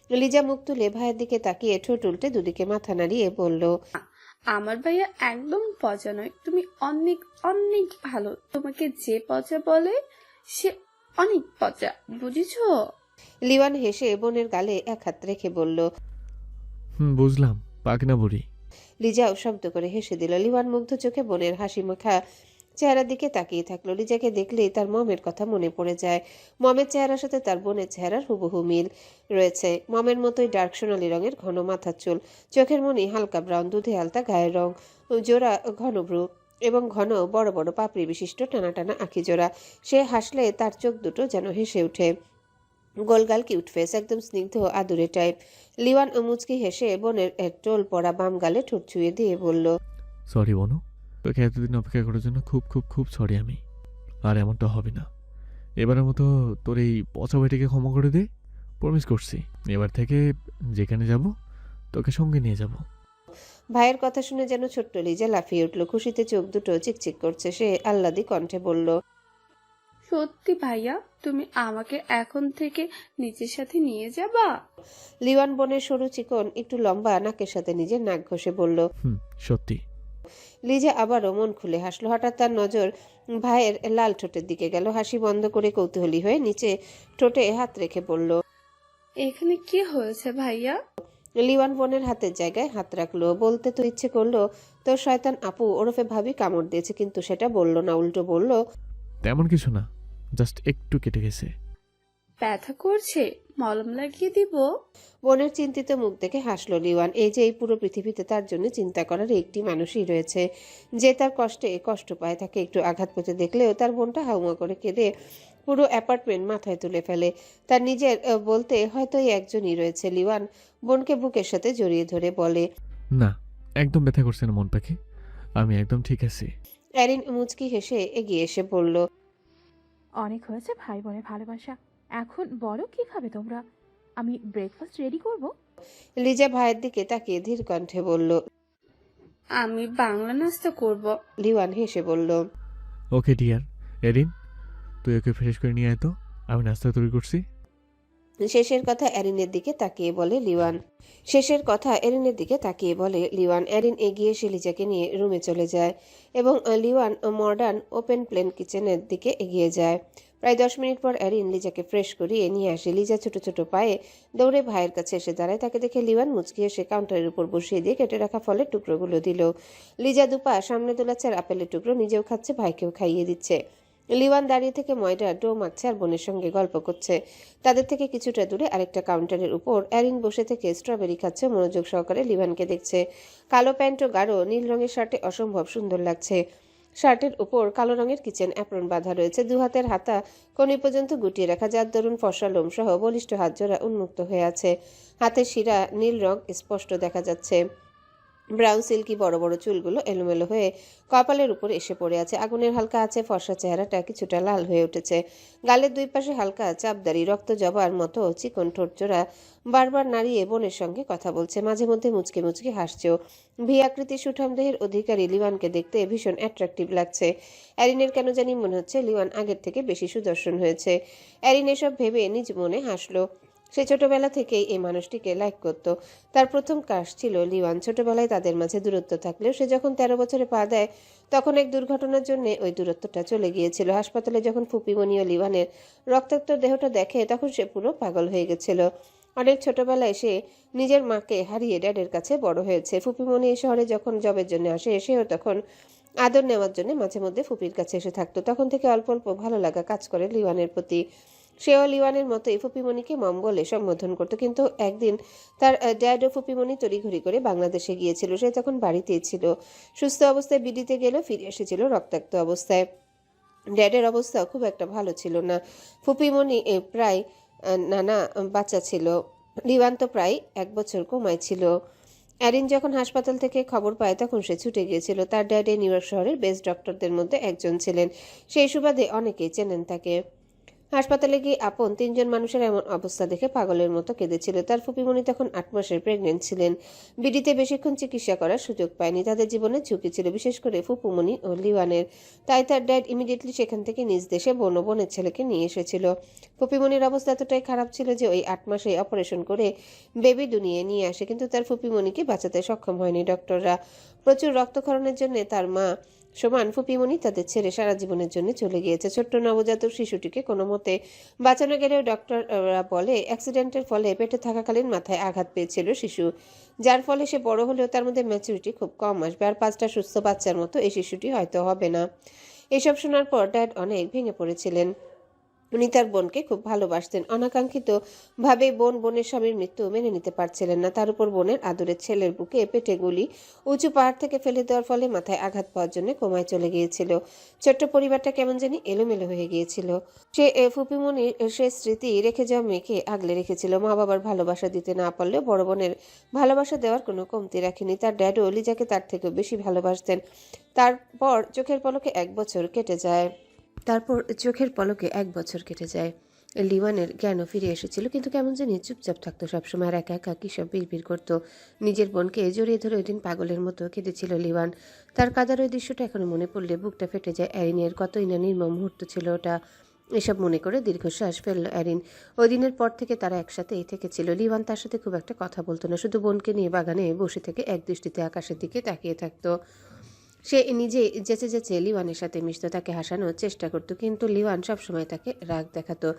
লিজা মুখ তুলে ভাইয়ের দিকে তাকিয়ে ঠোঁট উল্টে দুদিকে মাথা নাড়িয়ে বলল, আমার ভাইয়া একদম পচা নয়, তুমি অনেক অনেক ভালো। তোমাকে যে পচা বলে সে অনেক পচা, বুঝেছো? লিওয়ান হেসে বোনের গালে এক হাত রেখে বলল। বুঝলাম, পাকনা বুড়ি। লিজাও শব্দ করে হেসে দিল। লিওয়ান মুগ্ধ চোখে বোনের হাসি মাখা চেহারার দিকে তাকিয়ে থাকলো। লিজাকে দেখলেই তার মমের কথা মনে পড়ে যায়। মমের চেহারার সাথে তার বোনের চেহারার হুবহু মিল রয়েছে। মমের মতোই ডার্ক সোনালী রঙের ঘন মাথার চুল, চোখের মনি হালকা ব্রাউন, দুধে আলতা গায়ের রং, জোড়া ঘন ভ্রু এবং ঘন বড় বড় পাপড়ি বিশিষ্ট টানা টানা আঁখি জোড়া। সে হাসলে তার চোখ দুটো যেন হেসে ওঠে। গোলগাল কিউট ফেস, একদম স্নিগ্ধ আদুরে টাইপ। লিওয়ান মুচকি হেসে বোনের টোল পড়া বাম গালে ঠোঁট ছুঁয়ে দিয়ে বলল, সরি বনু, তোকে এতদিন অপেক্ষা করার জন্য খুব খুব খুব সরি আমি। আর এমনটা হবে না। এবারের মতো তোর এই পচা ভাইটাকে ক্ষমা করে দে, প্রমিস করছি। এবার থেকে যেখানে যাব তোকে সঙ্গে নিয়ে যাব। ভাইয়ের কথা শুনে যেন ছোট্ট লিজা লাফিয়ে উঠল। খুশিতে চোখ দুটো চিকচিক করছে। সে আহ্লাদি কণ্ঠে বলল, সত্যি ভাইয়া, তুমি আমাকে এখন থেকে নিজের সাথে নিয়ে যাবা? লিওয়ান বোনের সরু চিকন একটু লম্বা নাকের সাথে নিজের নাক ঘষে বলল। সত্যি। লিজা আবারও মন খুলে হাসলো। হঠাৎ তার নজর ভাইয়ের লাল ঠোঁটের দিকে গেল। হাসি বন্ধ করে কৌতূহলী হয়ে নিচে ঠোঁটে হাত রেখে বলল, এখানে কি হয়েছে ভাইয়া? লিওয়ান বোনের হাতের জায়গায় হাত রাখলো। বলতে তো ইচ্ছে করলো তোর শয়তান আপু ওরফে ভাবি কামড় দিয়েছে, কিন্তু সেটা বলল না। উল্টো বলল, তেমন কিছু না, জাস্ট একটু কেটে গেছে। ব্যথা করছে? মলম লাগিয়ে দিব? বোনের চিন্তিত মুখ দেখে হাসলো লিওয়ান। এই যে এই পুরো পৃথিবীতে তার জন্য চিন্তা করার একটি মানুষই রয়েছে, যে তার কষ্টে কষ্ট পায়। তাকে একটু আঘাত পেতে দেখলেও তার বোনটা হাউমা করে কেঁদে পুরো অ্যাপার্টমেন্ট মাথায় তুলে ফেলে। তার নিজের বলতে হয়তো এই একজনই রয়েছে। লিওয়ান বোনকে বুকের সাথে জড়িয়ে ধরে বলে, না, একদম ব্যথা করছে না মন পাখি, আমি একদম ঠিক আছি। অ্যারিন মুচকি হেসে এগিয়ে এসে বলল, অনেক হয়েছে ভাই বোনের ভালোবাসা, এখন বলো কি খাবে তোমরা? আমি ব্রেকফাস্ট রেডি করব। লিজা ভাইয়ের দিকে তাকিয়ে ধীর কণ্ঠে বলল। আমি বাংলা নাস্তা করব। লিওয়ান হেসে বলল, ওকে ডিয়ার। এরিন, তুই ওকে ফ্রেশ করে নিয়ে আয় তো, আমি নাস্তা তৈরি করছি। শেষের কথা এরিনের দিকে তাকিয়ে বলে লিওয়ান। এরিন এগিয়ে এসে লিজাকে নিয়ে রুমে চলে যায় এবং লিওয়ান মডার্ন ওপেন প্লেন কিচেনের দিকে এগিয়ে যায়। প্রায় 10 মিনিট পর এরিন লিজাকে ফ্রেশ করিয়ে নিয়ে আসে। লিজা ছোট ছোট পায়ে দৌড়ে ভাইয়ের কাছে এসে দাঁড়ায়। তাকে দেখে লিওয়ান মুচকি এসে কাউন্টারের উপর বসিয়ে দিয়ে কেটে রাখা ফলের টুকরোগুলো দিল। লিজা দুপা সামনে দোলাচ্ছে আর আপেলের টুকরো নিজেও খাচ্ছে, ভাইকেও খাইয়ে দিচ্ছে। লিওয়ান দাঁড়িয়ে থেকে ময়দার ডো মাখছে আর বোনের সঙ্গে গল্প করছে। তাদের থেকে কিছুটা দূরে আরেকটা কাউন্টারের উপর এরিন বসে থেকে স্ট্রবেরি খাচ্ছে, মনোযোগ সহকারে লিওয়ানকে দেখছে। কালো প্যান্ট ও গাঢ় নীল রঙের শার্টে অসম্ভব সুন্দর লাগছে। শার্টের উপর কালো রঙের কিচেন অ্যাপ্রন বাঁধা রয়েছে। দু হাতের হাতা কোণী পর্যন্ত গুটিয়ে রাখা, যার দরুন ফর্সা লোম সহ বলিষ্ঠ হাত জোড়া উন্মুক্ত হয়ে আছে। হাতের শিরা নীল রং স্পষ্ট দেখা যাচ্ছে। ব্রাউন সিল্কি বড় বড় চুলগুলো এলোমেলো হয়ে কপালের উপর এসে পড়ে আছে। আগুনের হালকা আছে, ফর্সা চেহারাটা কিছুটা লাল হয়ে উঠেছে। গালের দুই পাশে হালকা চাপদারি, রক্ত জবার মতো চিকন ঠোঁটজোড়া বারবার নাড়িয়ে বোনের সঙ্গে কথা বলছে। মাঝে মধ্যে মুচকে মুচকে হাসছেও। ভি আকৃতির সুঠাম দেহের অধিকারী লিওয়ানকে দেখতে ভীষণ অ্যাট্রাকটিভ লাগছে। অ্যারিনের কেন জানি মনে হচ্ছে লিওয়ান আগের থেকে বেশি সুদর্শন হয়েছে। অ্যারিন এসব ভেবে নিজ মনে হাসলো। সে ছোটবেলা থেকেই এই মানুষটিকে লাইক করত। তার প্রথম ক্রাশ ছিল লিওয়ান। ছোটবেলায় তাদের মাঝে দূরত্ব থাকলেও সে যখন 13 বছরে পা দেয় তখন এক দুর্ঘটনার জন্য ওই দূরত্বটা চলে গিয়েছিল। হাসপাতালে যখন ফুপিমণি ও লিওয়ানের রক্তাক্ত দেহটা দেখে তখন সে পুরো পাগল হয়ে গেছিল। অনেক ছোটবেলায় সে নিজের মাকে হারিয়ে ড্যাডের কাছে বড় হয়েছে। ফুপিমণি এই শহরে যখন জবের জন্য আসে সেও তখন আদর নেওয়ার জন্য মাঝে মধ্যে ফুপির কাছে এসে থাকতো। তখন থেকে অল্প অল্প ভালো লাগা কাজ করে লিওয়ানের প্রতি। সেও লিওয়ানের মতোই ফুপিমণিকে মম বলে সম্বোধন করতো। কিন্তু একদিন তার ড্যাড ও ফুপিমণি তড়িঘড়ি করে বাংলাদেশে গিয়েছিল। সে তখন বাড়িতেই ছিল। সুস্থ অবস্থায় বিডিতে গেল, ফিরে এসেছিল রক্তাক্ত অবস্থায়। ড্যাডের অবস্থাও খুব একটা ভালো ছিল না। ফুপিমণি প্রায় নানা বাচ্চা ছিল। লিওয়ান তো প্রায় 1 বছর কোমায় ছিল। অ্যারিন যখন হাসপাতাল থেকে খবর পায় তখন সে ছুটে গিয়েছিল। তার ড্যাডে নিউ ইয়র্ক শহরের বেস্ট ডক্টরদের মধ্যে একজন ছিলেন। সেই সুবাদে অনেকেই চেনেন তাকে। হাসপাতালে গিয়ে আপন 3জন মানুষের এমন অবস্থা দেখে পাগলের মতো কেঁদেছিল। তার ফুপিমণি তখন 8 মাসের প্রেগনেন্ট ছিলেন। বিডিতে বেশিক্ষণ চিকিৎসা করার সুযোগ পায়নি। তাদের জীবনে ঝুঁকি ছিল, বিশেষ করে ফুপুমণি ও লিওয়ানের। তাই তার ড্যাড ইমিডিয়েটলি সেখান থেকে নিজ দেশে বোন ও বোনের ছেলেকে নিয়ে এসেছিল। ফুপিমণির অবস্থা এতটাই খারাপ ছিল যে ওই 8 মাসে অপারেশন করে বেবি দুনিয়ায় নিয়ে আসে, কিন্তু তার ফুপিমণিকে বাঁচাতে সক্ষম হয়নি ডক্টররা। প্রচুর রক্তক্ষরণের জন্য তার মা সমান ফুপিমণি তাদের ছেড়ে সারা জীবনের জন্য চলে গিয়েছে। ছোট্ট নবজাতক শিশুটিকে কোনো মতে বাঁচানো গেলেও ডক্টররা বলে অ্যাক্সিডেন্টের ফলে পেটে থাকাকালীন মাথায় আঘাত পেয়েছিল শিশু, যার ফলে সে বড় হলেও তার মধ্যে ম্যাচুরিটি খুব কম আসবে, আর 5টা সুস্থ বাচ্চার মতো এই শিশুটি হয়তো হবে না। এসব শোনার পর ড্যাড অনেক ভেঙে পড়েছিলেন। উনি তার বোনকে খুব ভালোবাসতেন। অনাকাঙ্ক্ষিত ভাবে বোনের স্বামীর মৃত্যু মেনে নিতে পারছিলেন না। তার উপর বোনের আদরের ছেলের বুকে পেটে গুলি, উঁচু পাহাড় থেকে ফেলে দেওয়ার ফলে মাথায় আঘাত পাওয়ার জন্য কোমায় চলে গিয়েছিল। ছোট্ট পরিবারটা কেমন জানি এলোমেলো হয়ে গিয়েছিল। সে ফুপিমণির সে স্মৃতি রেখে যাওয়া মেয়েকে আগলে রেখেছিল। মা বাবার ভালোবাসা দিতে না পারলেও বড় বোনের ভালোবাসা দেওয়ার কোনো কমতি রাখেনি। তার ড্যাডও লিজাকে তার থেকেও বেশি ভালোবাসতেন। তারপর চোখের পলকে 1 বছর কেটে যায়। লিওয়ানের জ্ঞানও ফিরে এসেছিল, কিন্তু কেমন জানি চুপচাপ থাকতো সবসময়, আর একা একা কী সব বিড়বিড় করতো। নিজের বোনকে জড়িয়ে ধরে ওই দিন পাগলের মতো কেঁদেছিল লিওয়ান। তার কাদার ওই দৃশ্যটা এখনো মনে পড়লে বুকটা ফেটে যায়। অ্যারিনের কতই না নির্মম মুহূর্ত ছিল ওটা। এসব মনে করে দীর্ঘশ্বাস ফেলল অ্যারিন। ওই দিনের পর থেকে তারা একসাথেই থেকেছিল। লিওয়ান তার সাথে খুব একটা কথা বলতো না, শুধু বোনকে নিয়ে বাগানে বসে থেকে একদৃষ্টিতে আকাশের দিকে তাকিয়ে থাকতো। সে নিজে যেচে যেচে লিওয়ানের সাথে মিশত, তাকে হাসানোর চেষ্টা করত, কিন্তু লিওয়ান সবসময় তাকে রাগ দেখাতো।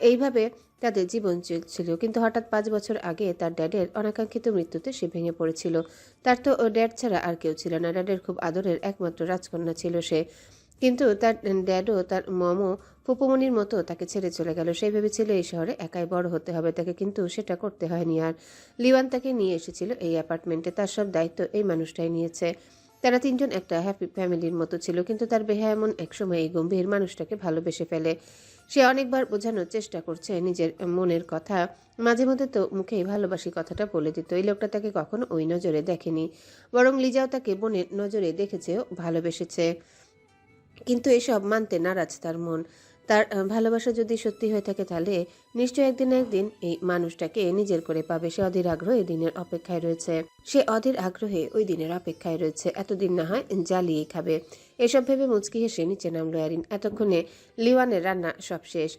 এইভাবে তাদের জীবন চলছিল। কিন্তু হঠাৎ 5 বছর আগে তার ড্যাডের অনাকাঙ্ক্ষিত মৃত্যুতে সে ভেঙে পড়েছিল। তার তো ড্যাড ছাড়া আর কেউ ছিল না। ড্যাডের খুব আদরের একমাত্র রাজকন্যা ছিল সে। কিন্তু তার ড্যাডও তার মমও ফুপুমণির মতো তাকে ছেড়ে চলে গেল। সেই ভেবেছিল এই শহরে একাই বড় হতে হবে তাকে, কিন্তু সেটা করতে হয়নি আর। লিওয়ান তাকে নিয়ে এসেছিল এই অ্যাপার্টমেন্টে। তার সব দায়িত্ব এই মানুষটাই নিয়েছে। তারা 3জন একটা হ্যাপি ফ্যামিলির মতো ছিল, কিন্তু তার বেহা এমন একসময় এই গম্ভীর মানুষটাকে ভালোবেসে ফেলে। সে অনেকবার বোঝানোর চেষ্টা করছে নিজের মনের কথা। মাঝে মধ্যে তো মুখেই ভালোবাসি কথাটা বলে দিত। এই লোকটা তাকে কখনো ওই নজরে দেখেনি, বরং লিজাও তাকে বোনের নজরে দেখেছে, ভালোবেসেছে। কিন্তু এসব মানতে নারাজ তার মন। তার ভালোবাসা যদি সত্যি হয়ে থাকে তাহলে নিশ্চয় একদিন না একদিন এই মানুষটাকে নিজের করে পাবে। সে অধীর আগ্রহে ওই দিনের অপেক্ষায় রয়েছে। এতদিন না হয় জ্বালিয়েই খাবে। এসব ভেবে মুচকি হেসে নিচে নামলো অ্যারিন। এতক্ষণে লিওয়ানের রান্না সব শেষ।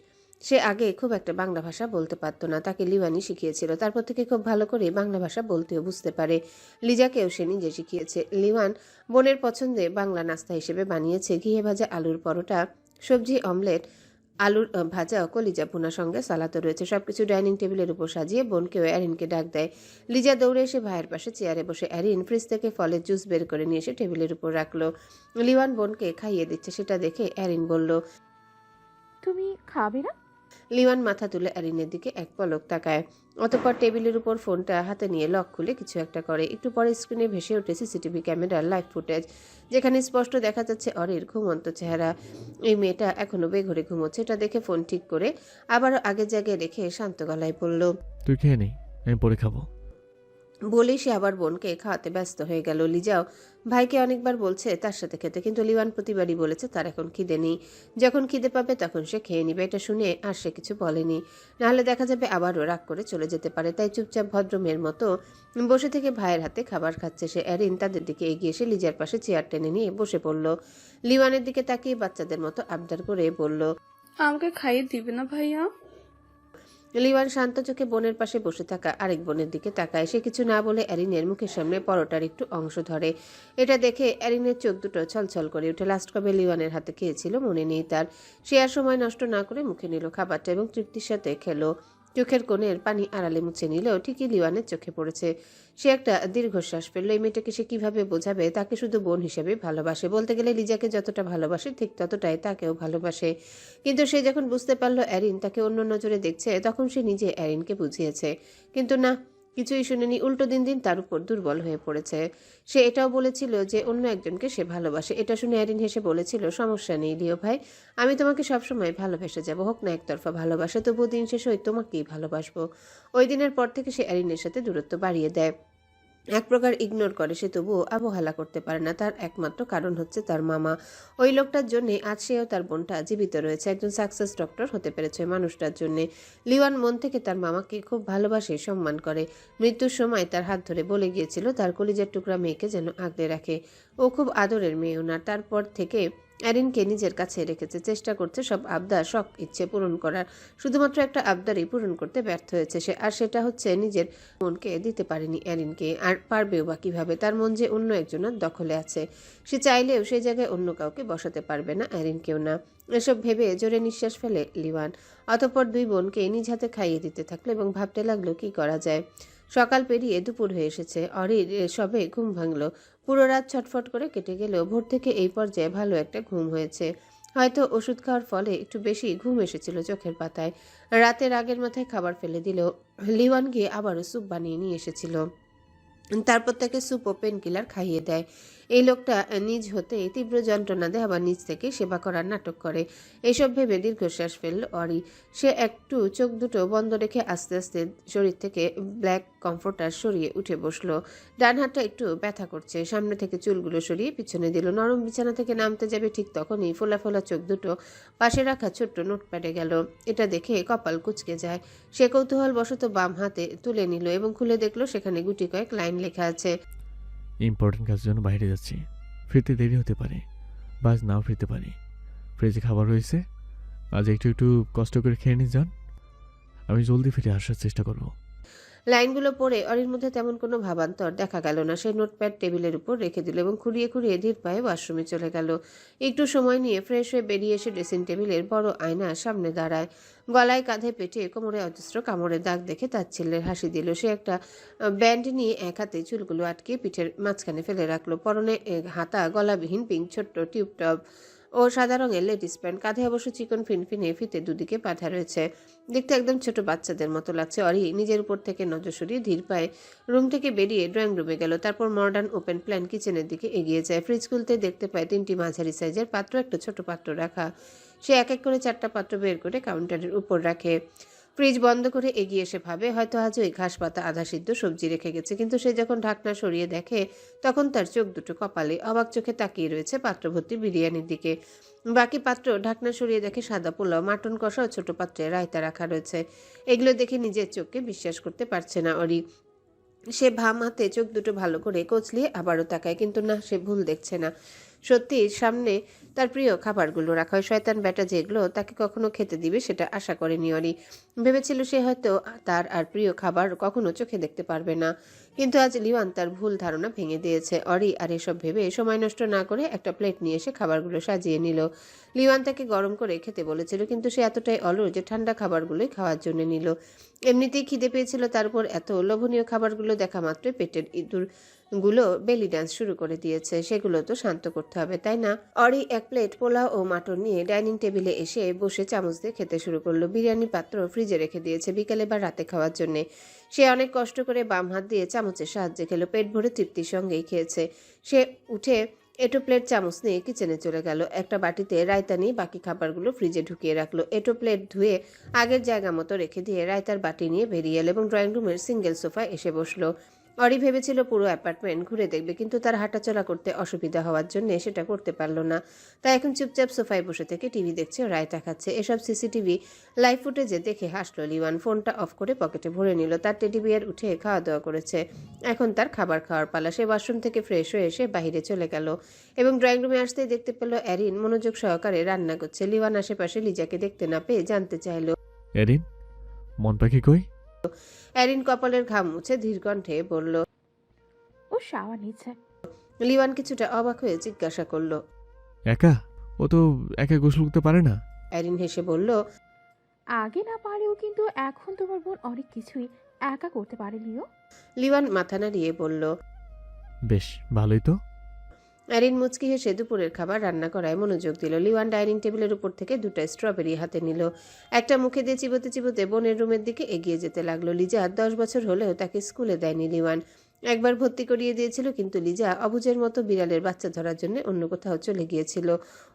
সে আগে খুব একটা বাংলা ভাষা বলতে পারতো না, তাকে লিওয়ানই শিখিয়েছিল। তারপর থেকে খুব ভালো করে বাংলা ভাষা বলতেও বুঝতে পারে। লিজাকেও সে নিজে শিখিয়েছে। লিওয়ান বোনের পছন্দে বাংলা নাস্তা হিসেবে বানিয়েছে ঘিয়ে ভাজা আলুর পরোটা, সবজি অমলেট, আলুর ভাজা ও কলিজা ভুনা, সঙ্গে সালাদও রয়েছে। সবকিছু ডাইনিং টেবিলের উপর সাজিয়ে বোনকেও অ্যারিনকে ডাক দেয়। লিজা দৌড়ে এসে ভাইয়ের পাশে চেয়ারে বসে। অ্যারিন ফ্রিজ থেকে ফলের জুস বের করে নিয়ে এসে টেবিলের উপর রাখলো। লিওয়ান বোনকে খাইয়ে দিচ্ছে, সেটা দেখে অ্যারিন বলল, তুমি খাবে না? লিওয়ান মাথা তুলে অ্যারিনের দিকে এক পলক তাকায়। অতঃপর টেবিলের উপর ফোনটা হাতে নিয়ে লক খুলে কিছু একটা করে। একটু পরে স্ক্রিনে ভেসে ওঠে সিসিটিভি ক্যামেরার লাইভ ফুটেজ, যেখানে স্পষ্ট দেখা যাচ্ছে অরির ঘুমন্ত চেহারা। এই মেয়েটা এখনো বেঘরে ঘুমোচ্ছে। এটা দেখে ফোন ঠিক করে আবারও আগের জায়গায় রেখে শান্ত গলায় বলল, তুই খেয়ে নেই, আমি পরে খাবো। বলেই সে আবার বোনকে খাওয়াতে ব্যস্ত হয়ে গেল। লিজাও ভাইকে অনেকবার বলছে তার সাথে খেতে, কিন্তু লিওয়ান প্রতিবারই বলেছে তার এখন খিদে নেই। যখন খিদে পাবে তখন সে খেয়ে নিবে। এটা শুনে আর সে কিছু বলেনি, নাহলে দেখা যাবে আবারও রাগ করে চলে যেতে পারে। তাই চুপচাপ ভদ্রমের মতো বসে থেকে ভাইয়ের হাতে খাবার খাচ্ছে সে। অ্যারিন তাদের দিকে এগিয়ে এসে লিজার পাশে চেয়ার টেনে নিয়ে বসে পড়ল। লিওয়ানের দিকে তাকিয়ে বাচ্চাদের মতো আবদার করে বলল, আমাকে খাইয়ে দিবে না ভাইয়া? লিওয়ান শান্ত চোখে বোনের পাশে বসে থাকা আরেক বোনের দিকে তাকায়। সে কিছু না বলে অ্যারিনের মুখের সামনে পরোটার একটু অংশ ধরে। এটা দেখে অ্যারিনের চোখ দুটো ছলছল করে উঠে। লাস্ট কবে লিওয়ানের হাতে খেয়েছিল মনে নেই তার। সে আর সময় নষ্ট না করে মুখে নিল খাবারটা এবং তৃপ্তির সাথে খেলো। চোখের কোণের পানি আড়ালে মুছে নিলেও ঠিকই লিওয়ানের চোখে পড়েছে। সে একটা দীর্ঘশ্বাস ফেলল। এই মেয়েটাকে সে কিভাবে বোঝাবে তাকে শুধু বোন হিসেবে ভালোবাসে, বলতে গেলে লিজাকে যতটা ভালোবাসে ঠিক ততটাই তাকেও ভালোবাসে। কিন্তু সে যখন বুঝতে পারল অ্যারিন তাকে অন্য নজরে দেখছে, তখন সে নিজে অ্যারিনকে বুঝিয়েছে। কিন্তু না, কিছুই শুনেনি, উল্টো দিন দিন তার উপর দুর্বল হয়ে পড়েছে। সে এটাও বলেছিল যে অন্য একজনকে সে ভালোবাসে। এটা শুনে অ্যারিন হেসে বলেছিল, সমস্যা নেই লিও ভাই, আমি তোমাকে সবসময় ভালোবেসে যাব, হোক না একতরফা ভালোবাসা, তবুও দিন শেষে ওই তোমাকেই ভালোবাসবো। ওই দিনের পর থেকে সে অ্যারিনের সাথে দূরত্ব বাড়িয়ে দেয়, এক প্রকার ইগনোর করে। সে তবুও অবহেলা করতে পারে না। তার একমাত্র কারণ হচ্ছে তার মামা। ওই লোকটার জন্য আজ সেও তার বোনটা জীবিত রয়েছে, একজন সাকসেস ডক্টর হতে পেরেছে মানুষটার জন্য। লিওয়ান মন থেকে তার মামাকে খুব ভালোবাসে, সম্মান করে। মৃত্যুর সময় তার হাত ধরে বলে গিয়েছিল তার কলিজার টুকরা মেয়েকে যেন আগলে রাখে। ও খুব আদরের মেয়ে ওনার। তারপর থেকে অ্যারিনকে নিজের কাছে রেখেছে, চেষ্টা করছে সব আবদার, শখ ইচ্ছে পূরণ করার। শুধুমাত্র একটা আবদারই পূরণ করতে ব্যর্থ হয়েছে সে, আর সেটা হচ্ছে নিজের মনকে দিতে পারেনি অ্যারিনকে। আর পারবেও বা কিভাবে? তার মন যে অন্য একজনের দখলে আছে। সে চাইলেও সেই জায়গায় অন্য কাউকে বসাতে পারবে না, অ্যারিনকেও না। এসব ভেবে জোরে নিঃশ্বাস ফেলে লিওয়ান। অতঃপর দুই বোনকে নিজ হাতে খাইয়ে দিতে থাকলো এবং ভাবতে লাগলো কি করা যায়। সকাল পেরিয়ে দুপুর হয়ে এসেছে। অরির সবে ঘুম ভাঙলো। পুরো রাত ছটফট করে কেটে গেলেও ভোর থেকে এই পর্যায়ে ভালো একটা ঘুম হয়েছে। হয়তো ওষুধ খাওয়ার ফলে একটু বেশি ঘুম এসেছিল চোখের পাতায়। রাতের আগের মাথায় খাবার ফেলে দিল। লিওয়ান গিয়ে আবারও স্যুপ বানিয়ে নিয়ে এসেছিল। তারপর তাকে স্যুপ ও পেন কিলার খাইয়ে দেয়। এই লোকটা নিজ হতে তীব্র যন্ত্রণা দেয়, আবার নিজ থেকে সেবা করার নাটক করে। এইসব ভেবে দীর্ঘশ্বাস ফেলল অরি। সে একটু চোখ দুটো বন্ধ রেখে আস্তে আস্তে শরীর থেকে ব্ল্যাক কমফোর্টার সরিয়ে উঠে বসলো। ডান হাতটা একটু ব্যথা করছে। সামনে থেকে চুলগুলো সরিয়ে পিছনে দিল। নরম বিছানা থেকে নামতে যাবে ঠিক তখনই ফোলা ফোলা চোখ দুটো পাশে রাখা ছোট্ট নোটপ্যাডে গেল। এটা দেখে কপাল কুঁচকে যায়। সে কৌতূহল বশত বাম হাতে তুলে নিল এবং খুলে দেখলো সেখানে গুটি কয়েক লাইন লেখা আছে। ইম্পর্টেন্ট কাজের জন্য বাইরে যাচ্ছি, ফিরতে দেরি হতে পারে, বাস নাও ফিরতে পারি। ফ্রিজে খাবার রয়েছে, আজ একটু একটু কষ্ট করে খেয়ে নিয়ে যান, আমি জলদি ফিরে আসার চেষ্টা করব। লাইনগুলো পড়ে অরির মধ্যে তেমন কোনো ভাবান্তর দেখা গেল না। সে নোটপ্যাড টেবিলের উপর রেখে দিল এবং খুঁড়িয়ে খুঁড়িয়ে ধীর পায়ে ওয়াশরুমে চলে গেল। একটু সময় নিয়ে ফ্রেশ হয়ে বেরিয়ে এসে ড্রেসিং টেবিলের বড় আয়নার সামনে দাঁড়ায়। গলায় কাঁধে পেটে কোমরে অজস্র কামড়ের দাগ দেখে তাচ্ছিল্যের হাসি দিল। সে একটা ব্যান্ড নিয়ে এক হাতে চুলগুলো আটকে পিঠের মাঝখানে ফেলে রাখলো। পরনে হাতা গলাবিহীন পিঙ্ক ছোট্ট টিউব টপ ও সাদা রঙের লেডিস প্যান্ট। কাঁধে অবশ্য চিকন ফিনফিনে ফিতে দুদিকে বাঁধা রয়েছে। দেখতে একদম ছোট বাচ্চাদের মতো লাগছে। অরি নিজের উপর থেকে নজর সরিয়ে ধীর পায়ে রুম থেকে বেরিয়ে ড্রয়িং রুমে গেল। তারপর মডার্ন ওপেন প্ল্যান কিচেনের দিকে এগিয়ে যায়। ফ্রিজ খুলতে দেখতে পায় 3টি মাঝারি সাইজের পাত্র, একটা ছোট পাত্র রাখা। সে এক এক করে 4টা পাত্র বের করে কাউন্টারের উপর রাখে। ফ্রিজ বন্ধ করে এগিয়ে এসে ভাবে হয়তো আজ ওই ঘাস পাতা আধা সিদ্ধ সবজি রেখে গেছে। কিন্তু সে যখন ঢাকনা সরিয়ে দেখে তখন তার চোখ দুটো কপালে। অবাক চোখে তাকিয়ে রয়েছে পাত্র ভর্তি বিরিয়ানির দিকে। বাকি পাত্র ঢাকনা সরিয়ে দেখে সাদা পোলাও, মাটন কষা ও ছোট পাত্রে রায়তা রাখা রয়েছে। এগুলো দেখে নিজের চোখকে বিশ্বাস করতে পারছে না অরি। সে ভাম হাতে চোখ দুটো ভালো করে কচলিয়ে আবারও তাকায়, কিন্তু না, সে ভুল দেখছে না। সত্যি সামনে তার প্রিয় খাবারগুলো রাখা হয়। শয়তান ব্যাটা যেগুলো তাকে কখনো খেতে দিবে সেটা আশা করেনি অরি। ভেবেছিল সে হয়তো তার আর প্রিয় খাবার কখনো চোখে দেখতে পারবে না। কিন্তু আজ লিওয়ান তার ভুল ধারণা ভেঙে দিয়েছে। অরি আর এসব ভেবে সময় নষ্ট না করে একটা প্লেট নিয়ে এসে খাবারগুলো সাজিয়ে নিল। লিওয়ান তাকে গরম করে খেতে বলেছিল, কিন্তু সে এতটাই অলস যে ঠান্ডা খাবারগুলোই খাওয়ার জন্য নিল। এমনিতেই খিদে পেয়েছিল, তারপর এত লোভনীয় খাবারগুলো দেখা মাত্রই পেটের ইঁদুরগুলো বেলি ডান্স শুরু করে দিয়েছে। সেগুলো তো শান্ত করতে হবে, তাই না? অরি এক প্লেট পোলাও ও মাটন নিয়ে ডাইনিং টেবিলে এসে বসে চামচ দিয়ে খেতে শুরু করলো। বিরিয়ানি পাত্র ফ্রিজে রেখে দিয়েছে বিকেলে বা রাতে খাওয়ার জন্যে। সে অনেক কষ্ট করে বাম হাত দিয়ে চামচের সাহায্যে খেলো। পেট ভরে তৃপ্তির সঙ্গেই খেয়েছে। সে উঠে এটো প্লেট চামচ নিয়ে কিচেনে চলে গেল। একটা বাটিতে রায়তা নিয়ে বাকি খাবারগুলো ফ্রিজে ঢুকিয়ে রাখলো। এটো প্লেট ধুয়ে আগের জায়গা মতো রেখে দিয়ে রায়তার বাটি নিয়ে বেরিয়ে এলো এবং ড্রয়িং রুমের সিঙ্গেল সোফায় এসে বসলো। অরি ভেবেছিল পুরো অ্যাপার্টমেন্ট ঘুরে দেখবে, কিন্তু তার হাঁটাচলা করতে অসুবিধা হওয়ার জন্য সেটা করতে পারল না। তাই এখন চুপচাপ সোফায় বসে থেকে টিভি দেখছে ও রায়তা খাচ্ছে। এসব সিসিটিভি লাইভ ফুটেজে দেখে হাসলো লিওয়ান। ফোনটা অফ করে পকেটে ভরে নিল। তার টেডি বিয়ার উঠে খাওয়া দাওয়া করেছে। এখন তার খাবার খাওয়ার পালা। সে ওয়াশরুম থেকে ফ্রেশ হয়ে এসে বাইরে চলে গেল এবং ড্রয়িং রুমে আসতেই দেখতে পেল অ্যারিন মনোযোগ সহকারে রান্না করছে। লিওয়ান আশেপাশে লিজাকে দেখতে না পেয়ে জানতে চাইল, এরিন, মন পাখি কই? অ্যারিন কপালের ঘাম মুছে ধীর কণ্ঠে বলল। ও শাওয়ার নিচ্ছে। লিওয়ান কিছুটা অবাক হয়ে জিজ্ঞাসা করলো, একা? ও তো একা গোসল করতে পারে না। অ্যারিন হেসে বলল, আগে না পারেও কিন্তু এখন তোমার বোন অনেক কিছুই একা করতে পারে লিও। লিওয়ান মাথা নাড়িয়ে বলল। বেশ ভালোই তো। অ্যারিন মুচকি হেসে দুপুরের খাবার রান্না করায় মনোযোগ দিল। লিওয়ান ডাইনিং টেবিলের উপর থেকে 2টা স্ট্রবেরি হাতে নিল। একটা মুখে দিয়ে চিবোতে চিবোতে বোনের রুমের দিকে এগিয়ে যেতে লাগলো। লিজা 10 বছর হলেও তাকে স্কুলে দেয়নি লিওয়ান। একবার ভর্তি করিয়ে দিয়েছিল, কিন্তু লিজা অবুজের মতো বিড়ালের বাচ্চা ধরার জন্য অন্য কোথাও চলে গিয়েছিল।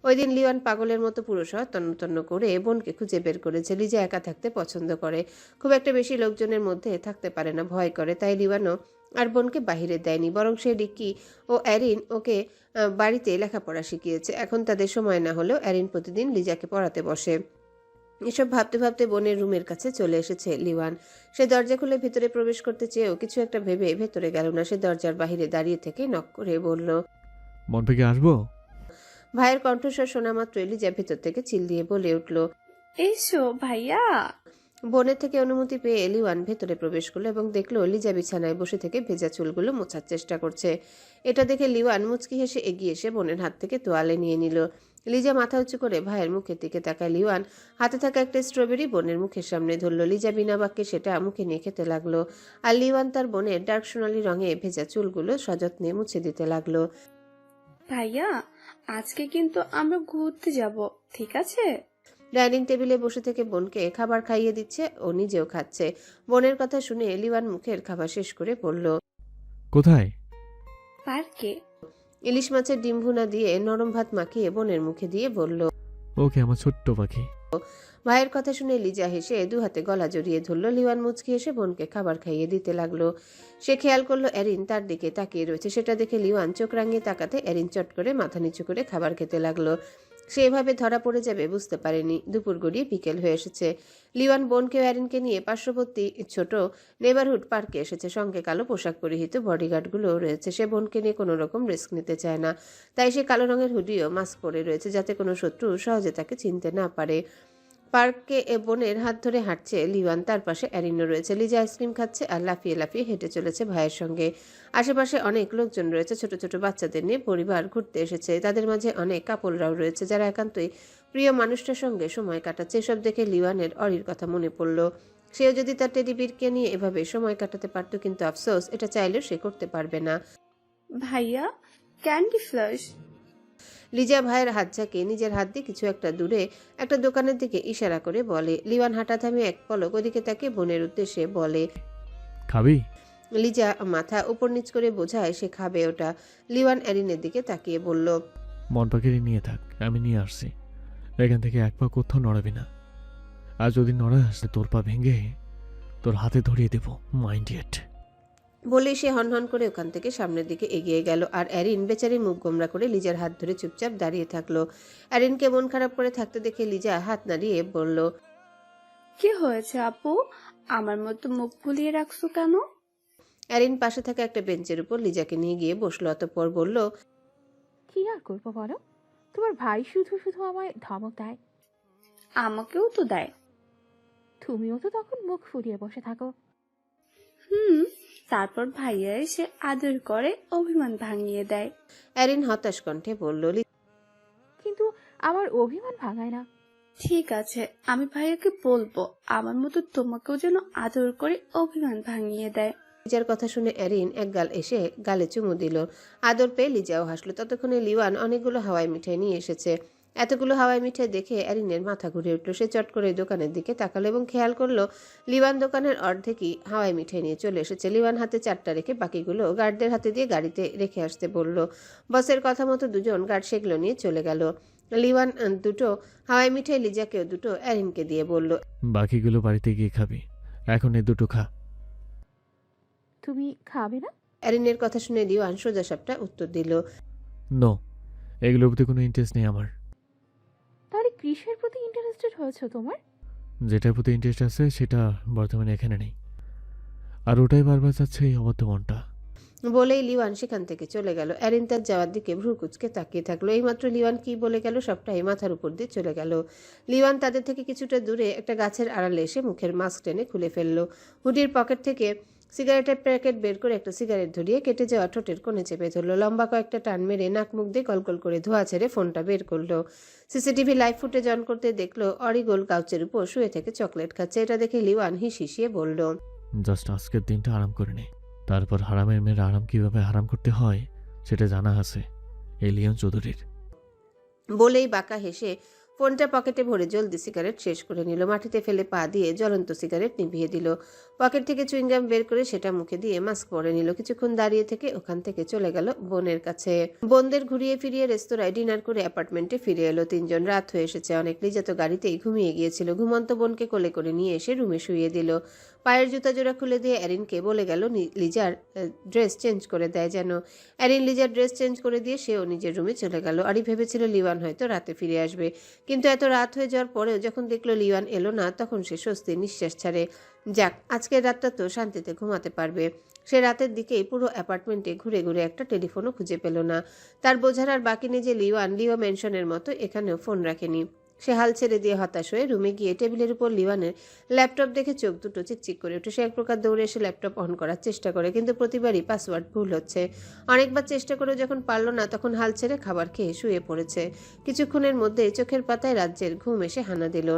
ওই দিন লিওয়ান পাগলের মতো পুরো শহর তন্ন তন্ন করে বোনকে খুঁজে বের করেছে। লিজা একা থাকতে পছন্দ করে, খুব একটা বেশি লোকজনের মধ্যে থাকতে পারে না, ভয় করে। তাই লিওয়ানও আর বোনকে বাহিরে দেয়নি, বরং সে রিকি ও অ্যারিন ওকে বাড়িতে লেখাপড়া শিখিয়েছে। এখন তাদের সময় না হলেও অ্যারিন প্রতিদিন লিজাকে পড়াতে বসে। এসব ভাবতে ভাবতে বোনের রুমের কাছে চলে এসেছে লিওয়ান। সে দরজা খুলে ভেতরে প্রবেশ করতে চেয়েও কিছু একটা ভেবে ভেতরে গেল না। সে দরজার বাহিরে দাঁড়িয়ে থেকে নক করে বলল। মন থেকে আসবো? ভাইয়ের কণ্ঠস্বর শোনা মাত্রই লিজা ভেতর থেকে চিল দিয়ে বলে উঠল। এসো ভাইয়া। বোনের থেকে অনুমতি পেয়ে লিওয়ান ভেতরে প্রবেশ করলো এবং দেখলো লিজা বিছানায় বসে থেকে ভেজা চুলগুলো মোছার চেষ্টা করছে। এটা দেখে লিওয়ান মুচকি হেসে এগিয়ে এসে বোনের হাত থেকে তোয়ালে নিয়ে নিল। লিজা মাথা উঁচু করে ভাইয়ের মুখের দিকে তাকায়। লিওয়ান হাতে থাকা একটা স্ট্রবেরি বোনের মুখের সামনে ধরল। লিজা বিনা বাক্যে সেটা মুখে নিয়ে খেতে লাগলো। আর লিওয়ান তার বোনের ডার্ক সোনালি রঙে ভেজা চুলগুলো সযত্নে মুছে দিতে লাগলো। ভাইয়া, আজকে কিন্তু আমরা ঘুরতে যাব, ঠিক আছে? ডাইনিং টেবিলে বসে থেকে বোনকে খাবার খাইয়ে দিচ্ছে, ও নিজেও খাচ্ছে। বোনের কথা শুনে লিওয়ান মুখের খাবার শেষ করে বলল। কোথায়? পার্কে। ইলিশ মাছের ডিম ভুনা দিয়ে নরম ভাত মাখিয়ে বোনের মুখে দিয়ে বলল। ওকে আমার ছোট্ট পাখি। ভাইয়ের কথা শুনে লিজা হেসে 2 হাতে গলা জড়িয়ে ধরল। লিওয়ান মুচকি এসে বোনকে খাবার খাইয়ে দিতে লাগলো। সে খেয়াল করলো অ্যারিন তার দিকে তাকিয়ে রয়েছে। সেটা দেখে লিওয়ান চোখ রাঙিয়ে তাকাতে অ্যারিন চট করে মাথা নিচু করে খাবার খেতে লাগলো। সে এভাবে ধরা পড়ে যাবে বুঝতে পারেনি। দুপুর গড়িয়ে বিকেল হয়ে এসেছে। লিওয়ান বোনকে অ্যারিনকে নিয়ে পার্শ্ববর্তী ছোট নেবারহুড পার্কে এসেছে। সঙ্গে কালো পোশাক পরিহিত বডিগার্ডগুলোও রয়েছে। সে বোনকে নিয়ে কোনো রকম রিস্ক নিতে চায় না, তাই সে কালো রঙের হুডিও মাস্ক পরে রয়েছে, যাতে কোনো শত্রু সহজে তাকে চিনতে না পারে। পার্কে বোনের হাত ধরে হাঁটছে লিওয়ান, তার পাশে অ্যারিনও রয়েছে। লিজা আইসক্রিম খাচ্ছে আর লাফিয়ে লাফিয়ে হেঁটে চলেছে ভাইয়ের সঙ্গে। আশেপাশে অনেক লোকজন রয়েছে, ছোট ছোট বাচ্চাদের নিয়ে পরিবার ঘুরতে এসেছে। তাদের মাঝে অনেক কাপলরাও রয়েছে, যারা একান্তই প্রিয় মানুষটার সঙ্গে সময় কাটাচ্ছে। এসব দেখে লিওয়ানের অরির কথা মনে পড়ল। সেও যদি তার টেডি বিরকে নিয়ে এভাবে সময় কাটাতে পারত, কিন্তু আফসোস এটা চাইলেও সে করতে পারবে না। ভাইয়া, ক্যান্ডি ফ্লাশ। লিজা ভাইয়ের হাত ঝাঁকিয়ে নিজের হাত দিয়ে কিছু একটা দূরে একটা দোকানের দিকে ইশারা করে বলে। লিওয়ান হাঁটা থামিয়ে এক পলক ওদিকে তাকে বোনের উদ্দেশ্যে বলে। খাবি? লিজা মাথা উপর নিচ করে বোঝায় সে খাবে ওটা। লিওয়ান অ্যারিনের দিকে তাকিয়ে বলল। মন পাখিরি নিয়ে থাক, আমি নিয়ে আসছি। এখান থেকে এক পা কোথাও নড়াবি না। আর যদি নড়া আসলে তোর পা ভেঙে তোর হাতে ধরিয়ে দেব, মাইন্ড ইট। বলেই সে হনহন করে ওখান থেকে সামনের দিকে এগিয়ে গেল। আর অ্যারিন বেচারি মুখ গোমরা করে লিজার হাত ধরে চুপচাপ দাঁড়িয়ে থাকলো। অ্যারিনকে মন খারাপ করে থাকতে দেখে লিজা হাত নাড়িয়ে বলল। কি হয়েছে আপু? আমার মতো মুখ ফুলিয়ে রাখছো কেন? অ্যারিন পাশে থাকা একটা বেঞ্চের উপর লিজাকে নিয়ে গিয়ে বসলো। অতঃপর বলল। কি আর করবো বলো, তোমার ভাই শুধু শুধু আমায় ধমক দেয়। আমাকেও তো দেয়। তুমিও তো তখন মুখ ফুরিয়ে বসে থাকো। তারপর ভাইয়া এসে আদর করে অভিমান ভাঙিয়ে দেয়। অ্যারিন হতাশ কণ্ঠে বলল। কিন্তু আমার অভিমান ভাঙায় না। ঠিক আছে, আমি ভাইয়াকে বলবো আমার মতো তোমাকেও যেন আদর করে অভিমান ভাঙিয়ে দেয়। লিজার কথা শুনে অ্যারিন এক গাল এসে গালে চুমু দিল। আদর পেয়ে লিজাও হাসলো। ততক্ষণে লিওয়ান অনেকগুলো হাওয়াই মিঠাই নিয়ে এসেছে। এতগুলো হাওয়াই মিঠাই দেখে অ্যারিনের মাথা ঘুরে উঠলো। সে চট করে দোকানের দিকে তাকালো এবং খেয়াল করলো লিওয়ান দোকানের অর্ধেকই হাওয়াই মিঠাই নিয়ে চলে এসেছে। লিওয়ান হাতে 4টা রেখে বাকিগুলো গার্ডদের হাতে দিয়ে গাড়িতে রেখে আসতে বলল। বসের কথা মতো দুজন গার্ড সেগুলো নিয়ে চলে গেল। লিওয়ান 2টো হাওয়াই মিঠাই লিজাকেও 2টো অ্যারিনকে দিয়ে বলল। বাকিগুলো বাড়িতে গিয়ে খাবি, এখন এই দুটো খা। তুমি খাবে না? অ্যারিনের কথা শুনে লিওয়ান সোজাসাপটা উত্তর দিল। নো, এগুলোর প্রতি কোনো ইন্টারেস্ট নেই আমার। তাহলে কিসের প্রতি ইন্টারেস্টেড হয়েছে তোমার? যেটার প্রতি ইন্টারেস্ট আছে সেটা বর্তমানে এখানে নেই, আর ওটাই বারবার চাচ্ছে এই অবদ্ধ মনটা। বলেই লিওয়ান সেখান থেকে চলে গেল। অ্যারিন তার যাওয়ার দিকে ভ্রু কুচকে তাকিয়ে থাকলো। এইমাত্র লিওয়ান কি বলে গেল সবটাই মাথার উপর দিয়ে চলে গেল। লিওয়ান তাদের থেকে কিছুটা দূরে একটা গাছের আড়ালে এসে মুখের মাস্ক টেনে খুলে ফেললো। হুডির পকেট থেকে সিগারেটের প্যাকেট বের করে একটা সিগারেট ধরিয়ে কেটে যাওয়া ঠোঁটের কোণে চেপে ধরলো। লম্বা কয়েকটা টান মেরে নাক মুখ দিয়ে কলকল করে ধোঁয়া ছেড়ে ফোনটা বের করলো। সিসিটিভি লাইভ ফুটেজ অন করতে দেখলো অরিগোল কাউচের উপর শুয়ে থেকে চকলেট খাচ্ছে। এটা দেখে লিওয়ান হিসিয়ে বলল, জাস্ট আজকের দিনটা আরাম করে নে, তারপর হারামের মেয়ের আরাম কিভাবে হারাম করতে হয় সেটা জানা আছে এই লিওন চৌধুরীর। বলেই বাঁকা হেসে ফোনটা পকেটে ভরে জলদি সিগারেট শেষ করে নিল। মাটিতে ফেলে পা দিয়ে জ্বলন্ত সিগারেট নিভিয়ে দিল। পকেট থেকে চুইংগাম বের করে সেটা মুখে দিয়ে মাস্ক পরে নিল। কিছুক্ষণ দাঁড়িয়ে থেকে ওখান থেকে চলে গেল বোনের কাছে। বোনদের ঘুরিয়ে ফিরিয়ে রেস্তোরাঁয় ডিনার করে অ্যাপার্টমেন্টে ফিরে এলো তিনজন। রাত হয়ে এসেছে অনেক। লিজা তো গাড়িতেই ঘুমিয়ে গিয়েছিল। ঘুমন্ত বোনকে কোলে করে নিয়ে এসে রুমে শুইয়ে দিল। পায়ের জুতা জোড়া খুলে দিয়ে অ্যারিনকে বলে গেল লিজার ড্রেস চেঞ্জ করে দেয় যেন। অ্যারিন লিজার ড্রেস চেঞ্জ করে দিয়ে সেও নিজের রুমে চলে গেল। আরি ভেবেছিল লিওয়ান হয়তো রাতে ফিরে আসবে, কিন্তু এত রাত হয়ে যাওয়ার পরেও যখন দেখলো লিওয়ান এলো না, তখন সে স্বস্তির নিঃশ্বাস ছাড়ে। যাক, আজকের রাতটা তো শান্তিতে ঘুমাতে পারবে। সে রাতের দিকেই পুরো অ্যাপার্টমেন্টে ঘুরে ঘুরে একটা টেলিফোনও খুঁজে পেল না। তার বোঝার আর বাকি নেই যে লিও মেনশনের মতো এখানেও ফোন রাখেনি। সে হাল ছেড়ে দিয়ে হতাশ হয়ে রুমে গিয়ে টেবিলের উপর লিওয়ানের ল্যাপটপ দেখে চোখ দুটো চিকচিক করে ওঠে। সে এক প্রকার দৌড়ে এসে ল্যাপটপ অন করার চেষ্টা করে, কিন্তু প্রতিবারই পাসওয়ার্ড ভুল হচ্ছে। অনেকবার চেষ্টা করেও যখন পারল না, তখন হাল ছেড়ে খাবার খেয়ে শুয়ে পড়েছে। কিছুক্ষণের মধ্যেই চোখের পাতায় রাজ্যের ঘুম এসে হানা দিল।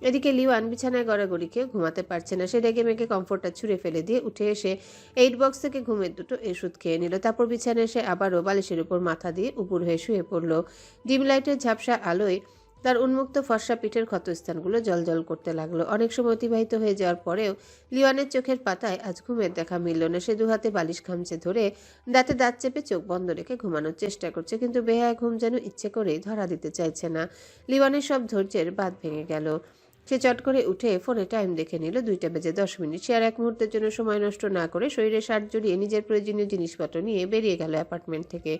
এদিকে লিওয়ান বিছানায় গড়াগড়ি খেয়ে ঘুমাতে পারছে না। সে রেগে মেগে কমফোর্টটা ছুঁড়ে ফেলে দিয়ে উঠে এসে 8 বক্স থেকে ঘুমের দুটো ওষুধ খেয়ে নিল। তারপর বিছানায় এসে আবারও বালিশের উপর মাথা দিয়ে উপুর হয়ে শুয়ে পড়ল। ডিম লাইটের ঝাপসা আলোয় তার উন্মুক্ত ফর্সা পিঠের ক্ষতস্থানগুলো জ্বলজ্বল করতে লাগলো। অনেক সময় অতিবাহিত হয়ে যাওয়ার পরেও লিওয়ানের চোখের পাতায় আজ ঘুমের দেখা মিলল না। সে দুহাতে বালিশ খামচে ধরে দাঁতে দাঁত চেপে চোখ বন্ধ রেখে ঘুমানোর চেষ্টা করছে, কিন্তু বেহায়া ঘুম যেন ইচ্ছে করেই ধরা দিতে চাইছে না। লিওয়ানের সব ধৈর্যের বাঁধ ভেঙে গেল। সে চট করে উঠে ফোনে টাইম দেখে নিল 2:10। সে আর এক মুহূর্তের জন্য সময় নষ্ট না করে শরীরে শার্ট জড়িয়ে নিজের প্রয়োজনীয় জিনিসপত্র নিয়ে বেরিয়ে গেল অ্যাপার্টমেন্ট থেকে,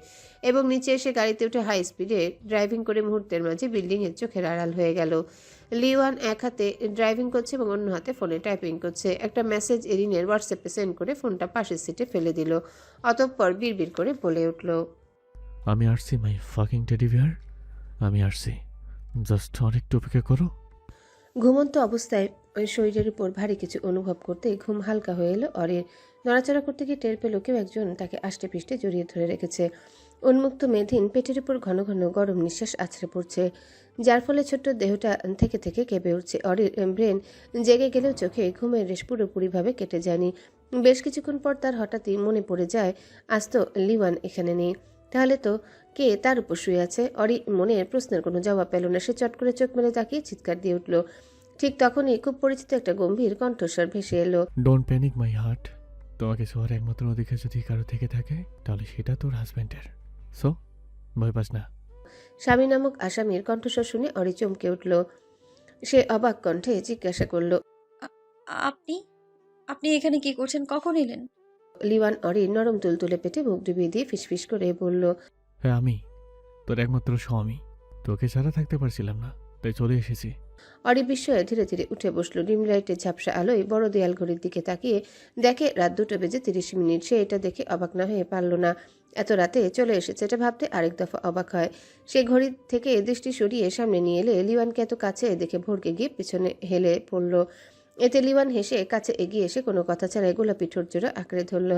এবং নিচে এসে গাড়িতে উঠে হাই স্পিডে ড্রাইভিং করে মুহূর্তের মাঝে বিল্ডিংয়ের চোখের আড়াল হয়ে গেল। লিওয়ান এক হাতে ড্রাইভিং করছে এবং অন্য হাতে ফোনে টাইপিং করছে। একটা মেসেজ এরিনের হোয়াটসঅ্যাপে সেন্ড করে ফোনটা পাশের সিটে ফেলে দিল। অতঃপর বিড়বিড় করে বলে উঠল, আমি আসছি মাই ফাকিং টেডি বিয়ার, আমি আসছি, জাস্ট অনেকটু অপেক্ষা করো। ঘুমন্ত অবস্থায় ওই শরীরের উপর ভারী কিছু অনুভব করতেই ঘুম হালকা হয়ে এলো অরির। নড়াচড়া করতে গিয়ে টের পেল কেউ একজন তাকে আষ্টে পিষ্টে জড়িয়ে ধরে রেখেছে। উন্মুক্ত মেধিন পেটের উপর ঘন ঘন গরম নিঃশ্বাস আছড়ে পড়ছে, যার ফলে ছোট্ট দেহটা থেকে থেকে কেঁপে উঠছে। অরির ব্রেন জেগে গেলেও চোখে ঘুমের রেশ পুরোপুরিভাবে কেটে যায়নি। বেশ কিছুক্ষণ পর তার হঠাৎই মনে পড়ে যায় আজ তো লিওয়ান এখানে নেই, তাহলে তো কে তার উপর শুয়ে আছে? অরি মনের প্রশ্নের কোনো জবাব পেল না। সে চট করে চোখ মেলে তাকিয়ে চিৎকার দিয়ে উঠল। ঠিক তখনই খুব পরিচিত একটা গম্ভীর কণ্ঠস্বর ভেসে এলো, ডোন্ট প্যানিক মাই হার্ট, তোমাকে ছোঁয়ার একমাত্র অধিকার যদি কারো থেকে থাকে তাহলে সেটা তোর হাজব্যান্ডের, সো ভয় পাস না। স্বামী নামক আসামির কণ্ঠস্বর শুনে অরি চমকে উঠল। সে অবাক কণ্ঠে জিজ্ঞাসা করল, আপনি আপনি এখানে কি করছেন? কখন এলেন? লিওয়ান অরির নরম তুলতুলে পেটে মুখ ডুবিয়ে দিয়ে ফিসফিস করে বলল, হ্যাঁ আমি তোর একমাত্র স্বামী, তোকে ছাড়া থাকতে পারছিলাম না, তাই চলে এসেছি। অরি বিস্ময়ে ধীরে ধীরে উঠে বসলো। ডিম লাইটের ঝাপসা আলোয় বড় দেয়াল ঘড়ির দিকে তাকিয়ে দেখে রাত 2:30। সে এটা দেখে অবাক না হয়ে পারল না। এত রাতে চলে এসেছে, এটা ভাবতে আরেক দফা অবাক হয়। সে ঘড়ির থেকে দৃষ্টি সরিয়ে সামনে নিয়ে এলে লিওয়ানকে এত কাছে দেখে ভড়কে গিয়ে পিছনে হেলে পড়ল। এতে লিওয়ান হেসে কাছে এগিয়ে এসে কোনো কথা ছাড়াই গোলাপি ঠোঁট জোড়া আঁকড়ে ধরল।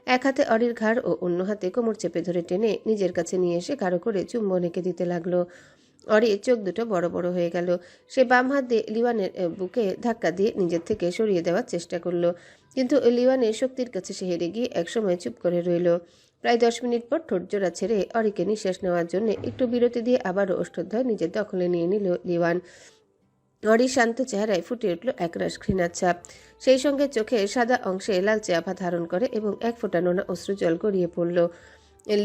এক হাতে অরির ঘাড় ও অন্য হাতে কোমর চেপে ধরে টেনে নিজের কাছে নিয়ে এসে গাঢ় করে চুম্বন এঁকে দিতে লাগলো। অরির চোখ দুটো বড় বড় হয়ে গেল। সে বাম হাত দিয়ে লিওয়ানের বুকে ধাক্কা দিয়ে নিজের থেকে সরিয়ে দেওয়ার চেষ্টা করলো, কিন্তু লিওয়ানের শক্তির কাছে সে হেরে গিয়ে একসময় চুপ করে রইল। প্রায় 10 মিনিট পর ঠোঁট জোড়া ছেড়ে অরিকে নিঃশ্বাস নেওয়ার জন্য একটু বিরতি দিয়ে আবারও ওষ্ঠোদ্বয় নিজের দখলে নিয়ে নিল লিওয়ান। অরির শান্ত চেহারায় ফুটে উঠল একরাশ ঘৃণার ছাপ। সেই সঙ্গে চোখে সাদা অংশে লালচে আভা ধারণ করে এবং এক ফোঁটা নোনা অশ্রু জল গড়িয়ে পড়ল।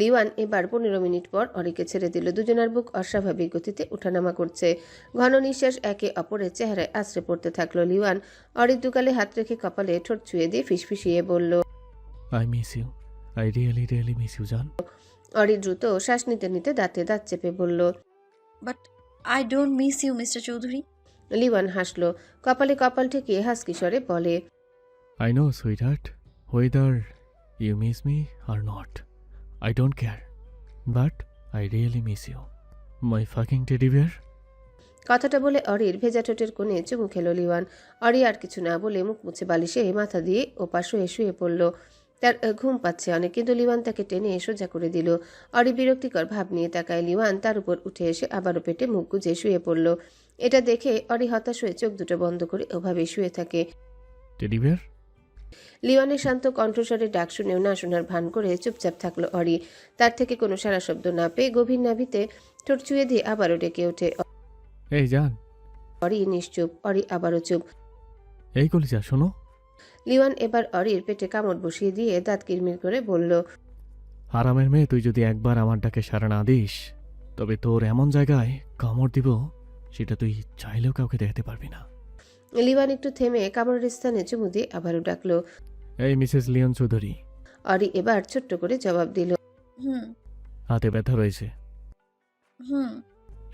লিওয়ান এবার 15 মিনিট পর অরিকে ছেড়ে দিল। দুজনার বুক অস্বাভাবিক গতিতে ওঠানামা করছে। ঘন নিঃশ্বাস একে অপরের চেহারায় আছড়ে পড়তে থাকলো। লিওয়ান অরির দুগালে হাত রেখে কপালে ঠোঁট ছুঁয়ে দিয়ে ফিসফিসিয়ে বলল, I miss you, I really really miss you জান। অরি দ্রুত শ্বাস নিতে নিতে দাঁতে দাঁত চেপে বলল, but I don't miss you mister Chowdhury. লিওয়ান হাসলো, কপালে কপাল ঠেকিয়ে হাসকি স্বরে বলে, I know, sweetheart, whether you miss me or not, I don't care, but I really miss you, my fucking teddy bear. কথাটা বলে অরির ভেজা ঠোঁটের কোণে চুমু খেলো লিওয়ান। অরি আর কিছু না বলে মুখ মুছে বালিশে মাথা দিয়ে ওপাশ হয়ে শুয়ে পড়ল। তার ঘুম পাচ্ছে অনেক, কিন্তু লিওয়ান তাকে টেনে সোজা করে দিল। অরি বিরক্তিকর ভাব নিয়ে তাকায়। লিওয়ান তার উপর উঠে এসে আবারও পেটে মুখ গুজে শুয়ে পড়ল। এটা দেখে অরি হতাশ হয়ে চোখ দুটো বন্ধ করে ওভাবে শুয়ে থাকে। Teddy bear? লিওয়ানের শান্ত কণ্ঠস্বরে ডাক শুনেও না শোনার ভান করে চুপচাপ থাকলো অরি। তার থেকে কোনো সারা শব্দ না পেয়ে গভীর নাভিতে ঠোঁট চুয়ে দিয়ে আবারও ডেকে ওঠে। এই যান। অরি নিশ্চুপ। অরি আবারও চুপ। এই কলিজা শোনো। লিওয়ান এবার অরির পেটে কামড় বসিয়ে দিয়ে দাঁত কিরমির করে বলল, হারামের মেয়ে, তুই যদি একবার আমার ডাকে সাড়া না দিস তবে তোর এমন জায়গায় কামড় দিব সেটা তুই চাইলেও কাউকে দেখাতে পারবি না। লিওয়ান একটু থেমে কামড়ের স্থানে চুমু দিয়ে আবারও ডাকলো। এই মিসেস লিওন চৌধুরী। অরি এবার ছোট্ট করে জবাব দিল, হুম হাতে ব্যথা রয়েছে? হুম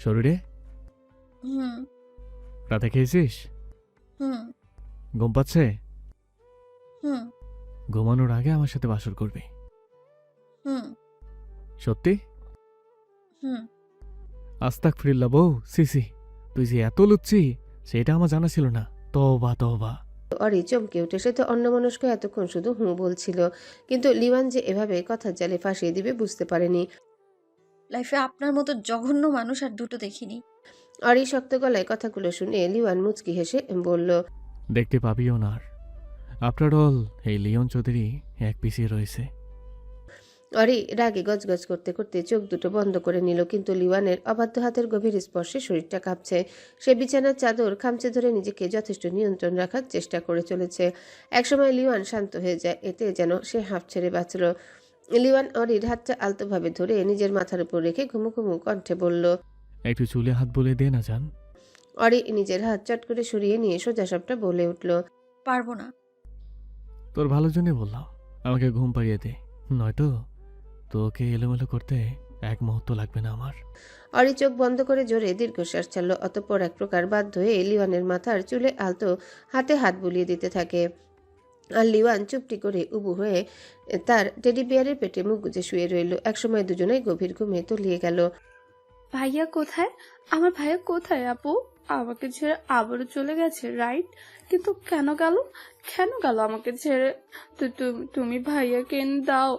শরীরে? হুম রাতে খেয়েছিস? হুম ঘুম পাচ্ছে? হুম ঘুমানোর আগে আমার সাথে বাসর করবি। হুম সত্যি? হুম আস্তাগফিরুল্লাহ বউ, সিসি তুই যে এত লুচ্ছি সেটা আমার জানা ছিল না। তওবা তওবা। অরি চমকে উঠে। সে তো অন্যমনস্ক এতক্ষণ শুধু হুঁ বলছিল, কিন্তু লিওয়ান যে এভাবে কথার জালে ফাঁসিয়ে দিবে বুঝতে পারেনি। লাইফে আপনার মতো জঘন্য মানুষ আর দুটো দেখিনি। অরি শক্ত গলায় কথাগুলো শুনে লিওয়ান মুচকি হেসে বলল, দেখতে পাবিও না আর। আফটার অল এই লিওন চৌধুরী এক পিছিয়ে রয়েছে। অরি রাগে গজগজ করতে করতে চোখ দুটো বন্ধ করে নিল, কিন্তু লিওয়ানের অবাধ্য হাতের গভীর স্পর্শে শরীরটা কাঁপছে। সে বিছানার চাদর খামচে ধরে নিজেকে যথেষ্ট নিয়ন্ত্রণ রাখার চেষ্টা করে চলেছে। একসময় লিওয়ান শান্ত হয়ে যায়, এতে যেন সে হাঁপ ছেড়ে বাঁচল। লিওয়ান অরির হাতটা আলতোভাবে ধরে নিজের মাথার উপর রেখে ঘুমু ঘুমু কণ্ঠে বলল, একটু চুলে হাত বলে দে না জান। অরি নিজের হাত চট করে সরিয়ে নিয়ে সোজাসাপটা বলে উঠল, পারবো না। তোর ভালোর জন্য বললাম, আমাকে ঘুম পাড়িয়ে দে, নয়তো তোকে এলোমেলো করতে এক মুহূর্ত লাগবে না আমার। অরি চোখ বন্ধ করে জোরে দীর্ঘশ্বাস ছাড়ল। অতঃপর এক প্রকার বাধ্য হয়ে লিওয়ানের মাথার চুলে আলতো হাতে হাত বুলিয়ে দিতে থাকে। আর লিওয়ান চুপটি করে উবু হয়ে তার টেডি বিয়ারের পেটে মুখ গুজে শুয়ে রইল। একসময় দুজনেই গভীর ঘুমে তলিয়ে গেল। ভাইয়া কোথায়? আমার ভাইয়া কোথায় আপু? আমাকে ছেড়ে আবারও চলে গেছে, রাইট? কিন্তু কেন গেল? কেন গেল আমাকে ছেড়ে? তুমি ভাইয়াকে এনে দাও,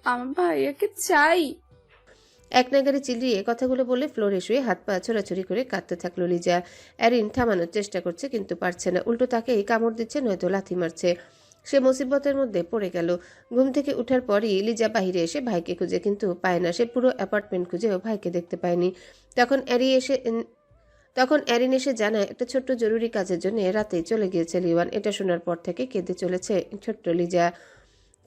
আমার ভাইয়াকে চাই। এক নাগারে চিল্লিয়ে কথাগুলো বলে ফ্লোরে শুয়ে হাত পা ছোড়াছুড়ি করে কাঁদতে থাকলো লিজা। অ্যারিন থামানোর চেষ্টা করছে কিন্তু পারছে না, উল্টো তাকেই কামড় দিচ্ছে নয়তো লাথি মারছে। সে মুসিবতের মধ্যে পড়ে গেল। ঘুম থেকে উঠার পরই লিজা বাহিরে এসে ভাইকে খুঁজে, কিন্তু পায় না। সে পুরো অ্যাপার্টমেন্ট খুঁজেও ভাইকে দেখতে পায়নি। তখন অ্যারিন এসে জানায় একটা ছোট্ট জরুরি কাজের জন্য রাতেই চলে গিয়েছে লিওয়ান। এটা শোনার পর থেকে কেঁদে চলেছে ছোট্ট লিজা।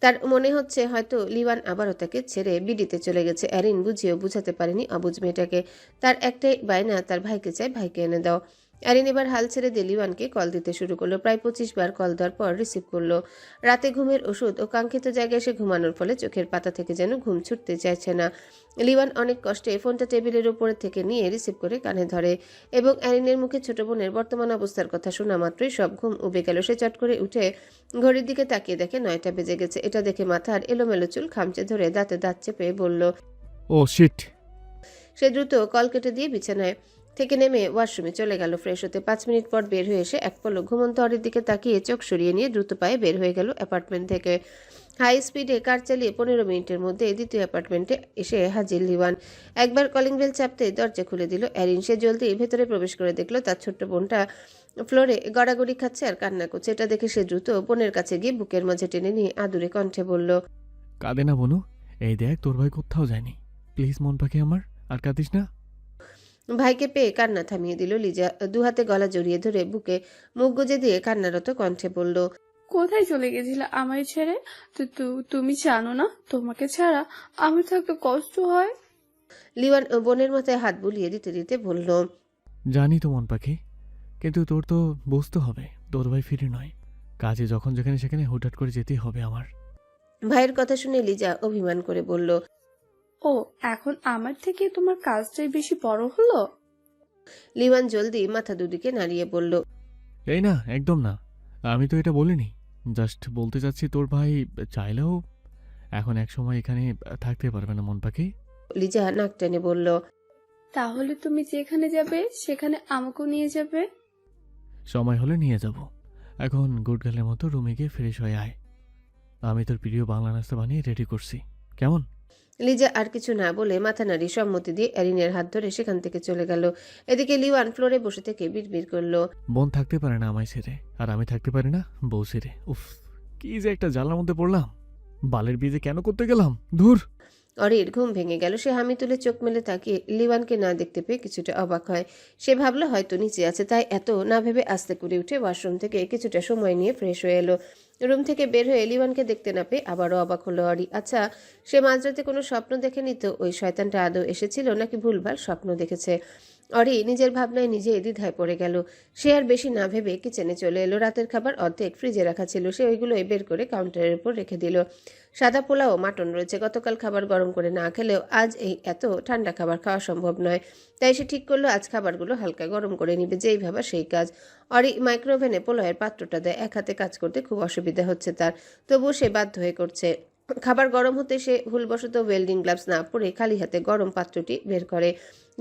তার মনে হচ্ছে হয়তো লিওয়ান আবারও তাকে ছেড়ে বিডিতে চলে গেছে। অ্যারিন বুঝিয়েও বুঝাতে পারেনি অবুঝ মেয়েটাকে। তার একটাই বায়না, তার ভাইকে চাই, ভাইকে এনে দাও। অ্যারিন এবার হাল ছেড়ে দিয়ে লিওয়ানকে কল দিতে শুরু করলো। প্রায় 25 বার কল দেওয়ার পর রিসিভ করলো। রাতে ঘুমের ওষুধ ও কাঙ্ক্ষিত জায়গায় এসে ঘুমানোর ফলে চোখের পাতা থেকে যেন ঘুম ছুটতে চাইছে না। লিওয়ান অনেক কষ্টে ফোনটা টেবিলের উপরে থেকে নিয়ে রিসিভ করে কানে ধরে, এবং অ্যারিনের মুখে ছোট বোনের বর্তমান অবস্থার কথা শোনা মাত্রই সব ঘুম উবে গেল। সে চট করে উঠে ঘড়ির দিকে তাকিয়ে দেখে 9টা বেজে গেছে। এটা দেখে মাথার এলোমেলো চুল খামচে ধরে দাঁতে দাঁত চেপে বলল, ও শিট। সে দ্রুত কল কেটে দিয়ে বিছানায় থেকে নেমে ওয়াশরুমে চলে গেল ফ্রেশ হতে। 5 মিনিট পর বের হয়ে এসে এক পলক ঘুমন্ত অরির দিকে তাকিয়ে চোখ সরিয়ে নিয়ে দ্রুত পায়ে বের হয়ে গেল অ্যাপার্টমেন্ট থেকে। হাই স্পিডে কার চালিয়ে 15 মিনিটের মধ্যে দ্বিতীয় অ্যাপার্টমেন্টে এসে হাজির লিওয়ান। একবার কলিং বেল চাপতে দরজা খুলে দিল অ্যারিন। সে জলদি ভেতরে প্রবেশ করে দেখলো তার ছোট্ট বোনটা ফ্লোরে গড়াগড়ি খাচ্ছে আর কান্না করছে। এটা দেখে সে দ্রুত বোনের কাছে গিয়ে বুকের মাঝে টেনে নিয়ে আদুরে কণ্ঠে বলল, কাঁদে না বনু, এই দেখ তোর ভাই কোথাও যায়নি, প্লিজ মন পাখি আমার, আর কাঁদিস না। ভাইকে পেয়ে কান্না থামিয়ে দিল লিজা। দুহাতে গলা জড়িয়ে ধরে বুকে মুখ গুজে দিয়ে কান্নারত কণ্ঠে বলল, কোথায় চলে গেছিলে আমায় ছেড়ে? তুমি জানো না তোমাকে ছাড়া আমার থাকতে কষ্ট হয়? লিওয়ান বোনের মাথায় হাত বুলিয়ে দিতে দিতে বলল, জানি তো মন পাখি, কিন্তু তোর তো বুঝতে হবে তোর ভাই ফিরে নয়, কাজে যখন যেখানে সেখানে হুটহাট করে যেতেই হবে আমার। ভাইয়ের কথা শুনে লিজা অভিমান করে বলল, ও এখন আমার থেকে তোমার কাজটাই বেশি বড় হলো? লিওয়ান জলদি মাথা দুদিকে নাড়িয়ে বলল, এই না, একদম না, আমি তো এটা বলিনি, জাস্ট বলতে চাচ্ছি তোর ভাই চাইলেও এখন এক সময় এখানে থাকতে পারবে না মন পাখি। লিজা নাক টেনে বলল, তাহলে তুমি যেখানে যাবে সেখানে আমাকেও নিয়ে যাবে। সময় হলে নিয়ে যাব। এখন গুড গার্লের মতো রুমে গিয়ে ফ্রেশ হয়ে আয়। আমি তোর প্রিয় বাংলা নাস্তা বানিয়ে রেডি করছি, কেমন? লিজা আর কিছু না বলে মাথা নাড়ি সম্মতি দিয়ে এরিনের হাত ধরে সেখান থেকে চলে গেল। এদিকে লিওয়ান ফ্লোরে বসে থেকে বিড়বিড় করলো। বোন থাকতে পারে না আমায় ছেড়ে, আর আমি থাকতে পারি না বউ ছেড়ে। উফ, কি যে একটা জ্বালার মধ্যে পড়লাম। বালের বিয়ে যে কেন করতে গেলাম, ধুর। অরির ঘুম ভেঙে গেল। সে হামি তুলে চোখ মেলে তাকিয়ে লিওয়ানকে না দেখতে পেয়ে কিছুটা অবাক হয়। সে ভাবলো হয়তো নিচে আছে, তাই এত না ভেবে আস্তে করে উঠে ওয়াশরুম থেকে কিছুটা সময় নিয়ে ফ্রেশ হয়ে এলো। রুম থেকে বের হয়ে লিওয়ানকে দেখতে না পেয়ে আবারও অবাক হলো অরি। আচ্ছা, সে মাঝরাতে কোনো স্বপ্ন দেখেনি তো? ওই শয়তানটা আদৌ এসেছিল নাকি ভুলভাল স্বপ্ন দেখেছে? অরি নিজের ভাবনায় নিজে দ্বিধায় পড়ে গেল। সে আর বেশি না ভেবে কিচেনে চলে এলো। রাতের খাবার অর্ধেক ফ্রিজে রাখা ছিল, সে ওইগুলোই বের করে কাউন্টারের উপর রেখে দিল। সাদা পোলাও মাটন রয়েছে। গতকাল খাবার গরম করে না খেলেও আজ এই এত ঠান্ডা খাবার খাওয়া সম্ভব নয়, তাই সে ঠিক করলো আজ খাবারগুলো হালকা গরম করে নিবে। যেই ভাবা সেই কাজ। অরি মাইক্রোওভেনে পোলাওয়ের পাত্রটা দেয়। এক হাতে কাজ করতে খুব অসুবিধা হচ্ছে তার, তবুও সে বাধ্য হয়ে করছে। খাবার গরম হতে সে ভুলবশত ওয়েল্ডিং গ্লাভস না পরে খালি হাতে গরম পাত্রটি বের করে,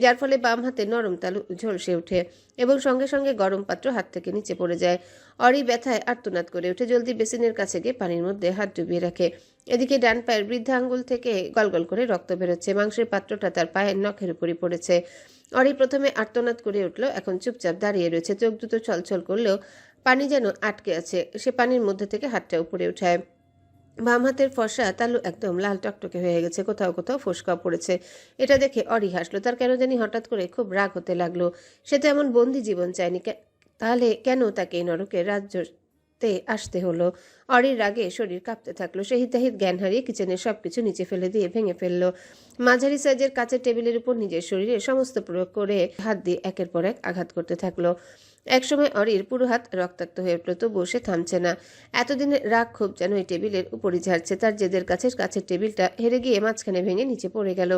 যার ফলে বাম হাতে নরম তালু ঝলসে ওঠে এবং সঙ্গে সঙ্গে গরম পাত্র হাত থেকে নিচে পড়ে যায়। অরি ব্যথায় আর্তনাদ করে উঠে জলদি বেসিনের কাছে গিয়ে পানির মধ্যে হাত ডুবিয়ে রাখে। এদিকে ডান পায়ের বৃদ্ধা আঙ্গুল থেকে গলগল করে রক্ত বেরোচ্ছে। মাংসের পাত্রটা তার পায়ের নখের উপরই পড়েছে। অরি প্রথমে আর্তনাদ করে উঠল, এখন চুপচাপ দাঁড়িয়ে রয়েছে। চোখ দুটো ছলছল করলেও পানি যেন আটকে আছে। সে পানির মধ্যে থেকে হাতটা উপরে উঠায়। বাম হাতের ফর্সা তালু একদম লাল টকটকে হয়ে গেছে, কোথাও কোথাও ফোসকা পড়েছে। এটা দেখে অরি হাসলো। তার কেন জানি হঠাৎ করে খুব রাগ হতে লাগলো। সে তো এমন বন্দি জীবন চায়নি, তাহলে কেন তাকে এই নরকের রাজ্যতে আসতে হলো? অরির রাগে শরীর কাঁপতে থাকলো। সে হিতাহিত জ্ঞান হারিয়ে কিচেনের সবকিছু নিচে ফেলে দিয়ে ভেঙে ফেললো। মাঝারি সাইজের কাচের টেবিলের উপর নিজের শরীরে সমস্ত প্রয়োগ করে হাত দিয়ে একের পর এক আঘাত করতে থাকলো। একসময় অরির পুরো হাত রক্তাক্ত হয়ে উঠল, তবুও সে থামছে না। এতদিনের রাগ ক্ষোভ যেন ওই টেবিলের উপরই ঝাড়ছে। তার জেদের কাছের টেবিলটা হেরে গিয়ে মাঝখানে ভেঙে নিচে পড়ে গেল।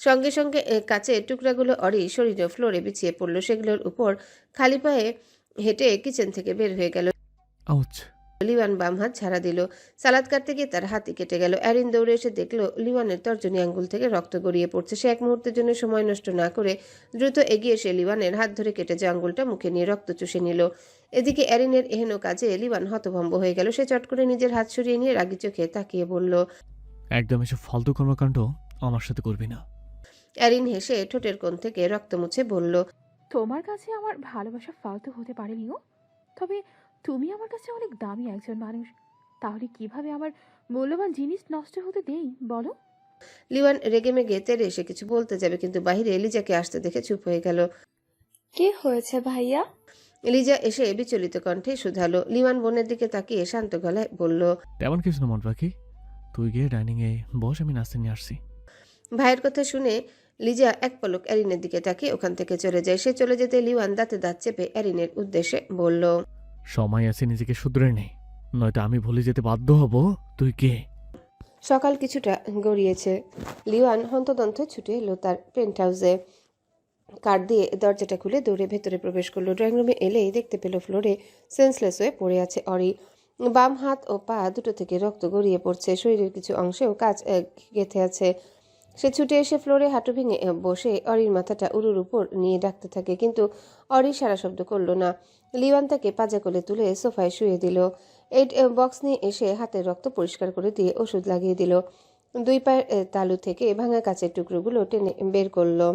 সঙ্গে সঙ্গে কাচের টুকরাগুলো অরি শরীরে ফ্লোরে বিছিয়ে পড়ল। সেগুলোর উপর খালি পায়ে হেঁটে কিচেন থেকে বের হয়ে গেল। আউচ। লিওয়ান বাম হাত ছাড়া দিল। সালাদ কাটতে গিয়ে তার হাতই কেটে গেল। অ্যারিন দৌড়ে এসে দেখলো লিওয়ানের তর্জনী আঙ্গুল থেকে রক্ত গড়িয়ে পড়ছে। সে এক মুহূর্তের জন্য সময় নষ্ট না করে দ্রুত এগিয়ে এসে লিওয়ানের হাত ধরে কেটে যে আঙ্গুলটা মুখে নিয়ে রক্ত চুষে নিল। এদিকে অ্যারিনের এহেন কাজে লিওয়ান হতভম্ব হয়ে গেল। সে চট করে নিজের হাত সরিয়ে নিয়ে রাগি চোখে তাকিয়ে বলল, একদম এসব ফালতু কর্মকাণ্ড আমার সাথে করবি না। অ্যারিন হেসে ঠোঁটের কোণ থেকে রক্ত মুছে বলল, তোমার কাছে আমার ভালোবাসা ফালতু হতে পারে নিও, তবে তুমি আমার কাছে অনেক দামি একজন মানুষ। তাহলে কিভাবে আমার মূল্যবান জিনিস নষ্ট হতে দেই বলো? লিওয়ান রেগেমেগে তেড়ে এসে কিছু বলতে যাবে, কিন্তু বাহিরে লিজাকে আসতে দেখে চুপ হয়ে গেল। কি হয়েছে ভাইয়া? লিজা এসে বিচলিত কণ্ঠে শুধালো। লিওয়ান বোনের দিকে তাকিয়ে শান্ত গলায় বলল, তেমন কিছু না মন পাখি, তুই গিয়ে ডাইনিংয়ে বস, আমি নাস্তা নিয়ে আসছি। ভাইয়ের কথা শুনে লিজা এক পলক অ্যারিনের দিকে তাকিয়ে ওখান থেকে চলে যায়। সে চলে যেতে লিওয়ান দাঁতে দাঁত চেপে অ্যারিনের উদ্দেশ্যে বলল, সময় আছে, নিজেকে শুধরে নেই, নয়তো আমি ভুলে যেতে বাধ্য হব তুই কে। সকাল কিছুটা গড়িয়েছে। লিওয়ান হন্তদন্ত ছুটে এলো তার পেন্ট হাউসে। কাঠ দিয়ে দরজাটা খুলে দৌড়ে ভেতরে প্রবেশ করলো। ড্রয়িং রুমে এলেই দেখতে পেল ফ্লোরে সেন্সলেস হয়ে পড়ে আছে অরি। বাম হাত ও পা দুটো থেকে রক্ত গড়িয়ে পড়ছে। শরীরের কিছু অংশেও কাজ গেঁথে আছে। সে ছুটে এসে ফ্লোরে হাঁটু ভেঙে বসে অরির মাথাটা উরুর উপর নিয়ে ডাকতে থাকে, কিন্তু অরি সারা শব্দ করল না। লিওয়ান তাকে পাজা কোলে তুলে সোফায় শুয়ে দিল। এই বক্স নিয়ে এসে হাতের রক্ত পরিষ্কার করে দিয়ে ওষুধ লাগিয়ে দিল। দুই পায়ের তালু থেকে ভাঙা কাচের টুকরোগুলো টেনে বের করলো।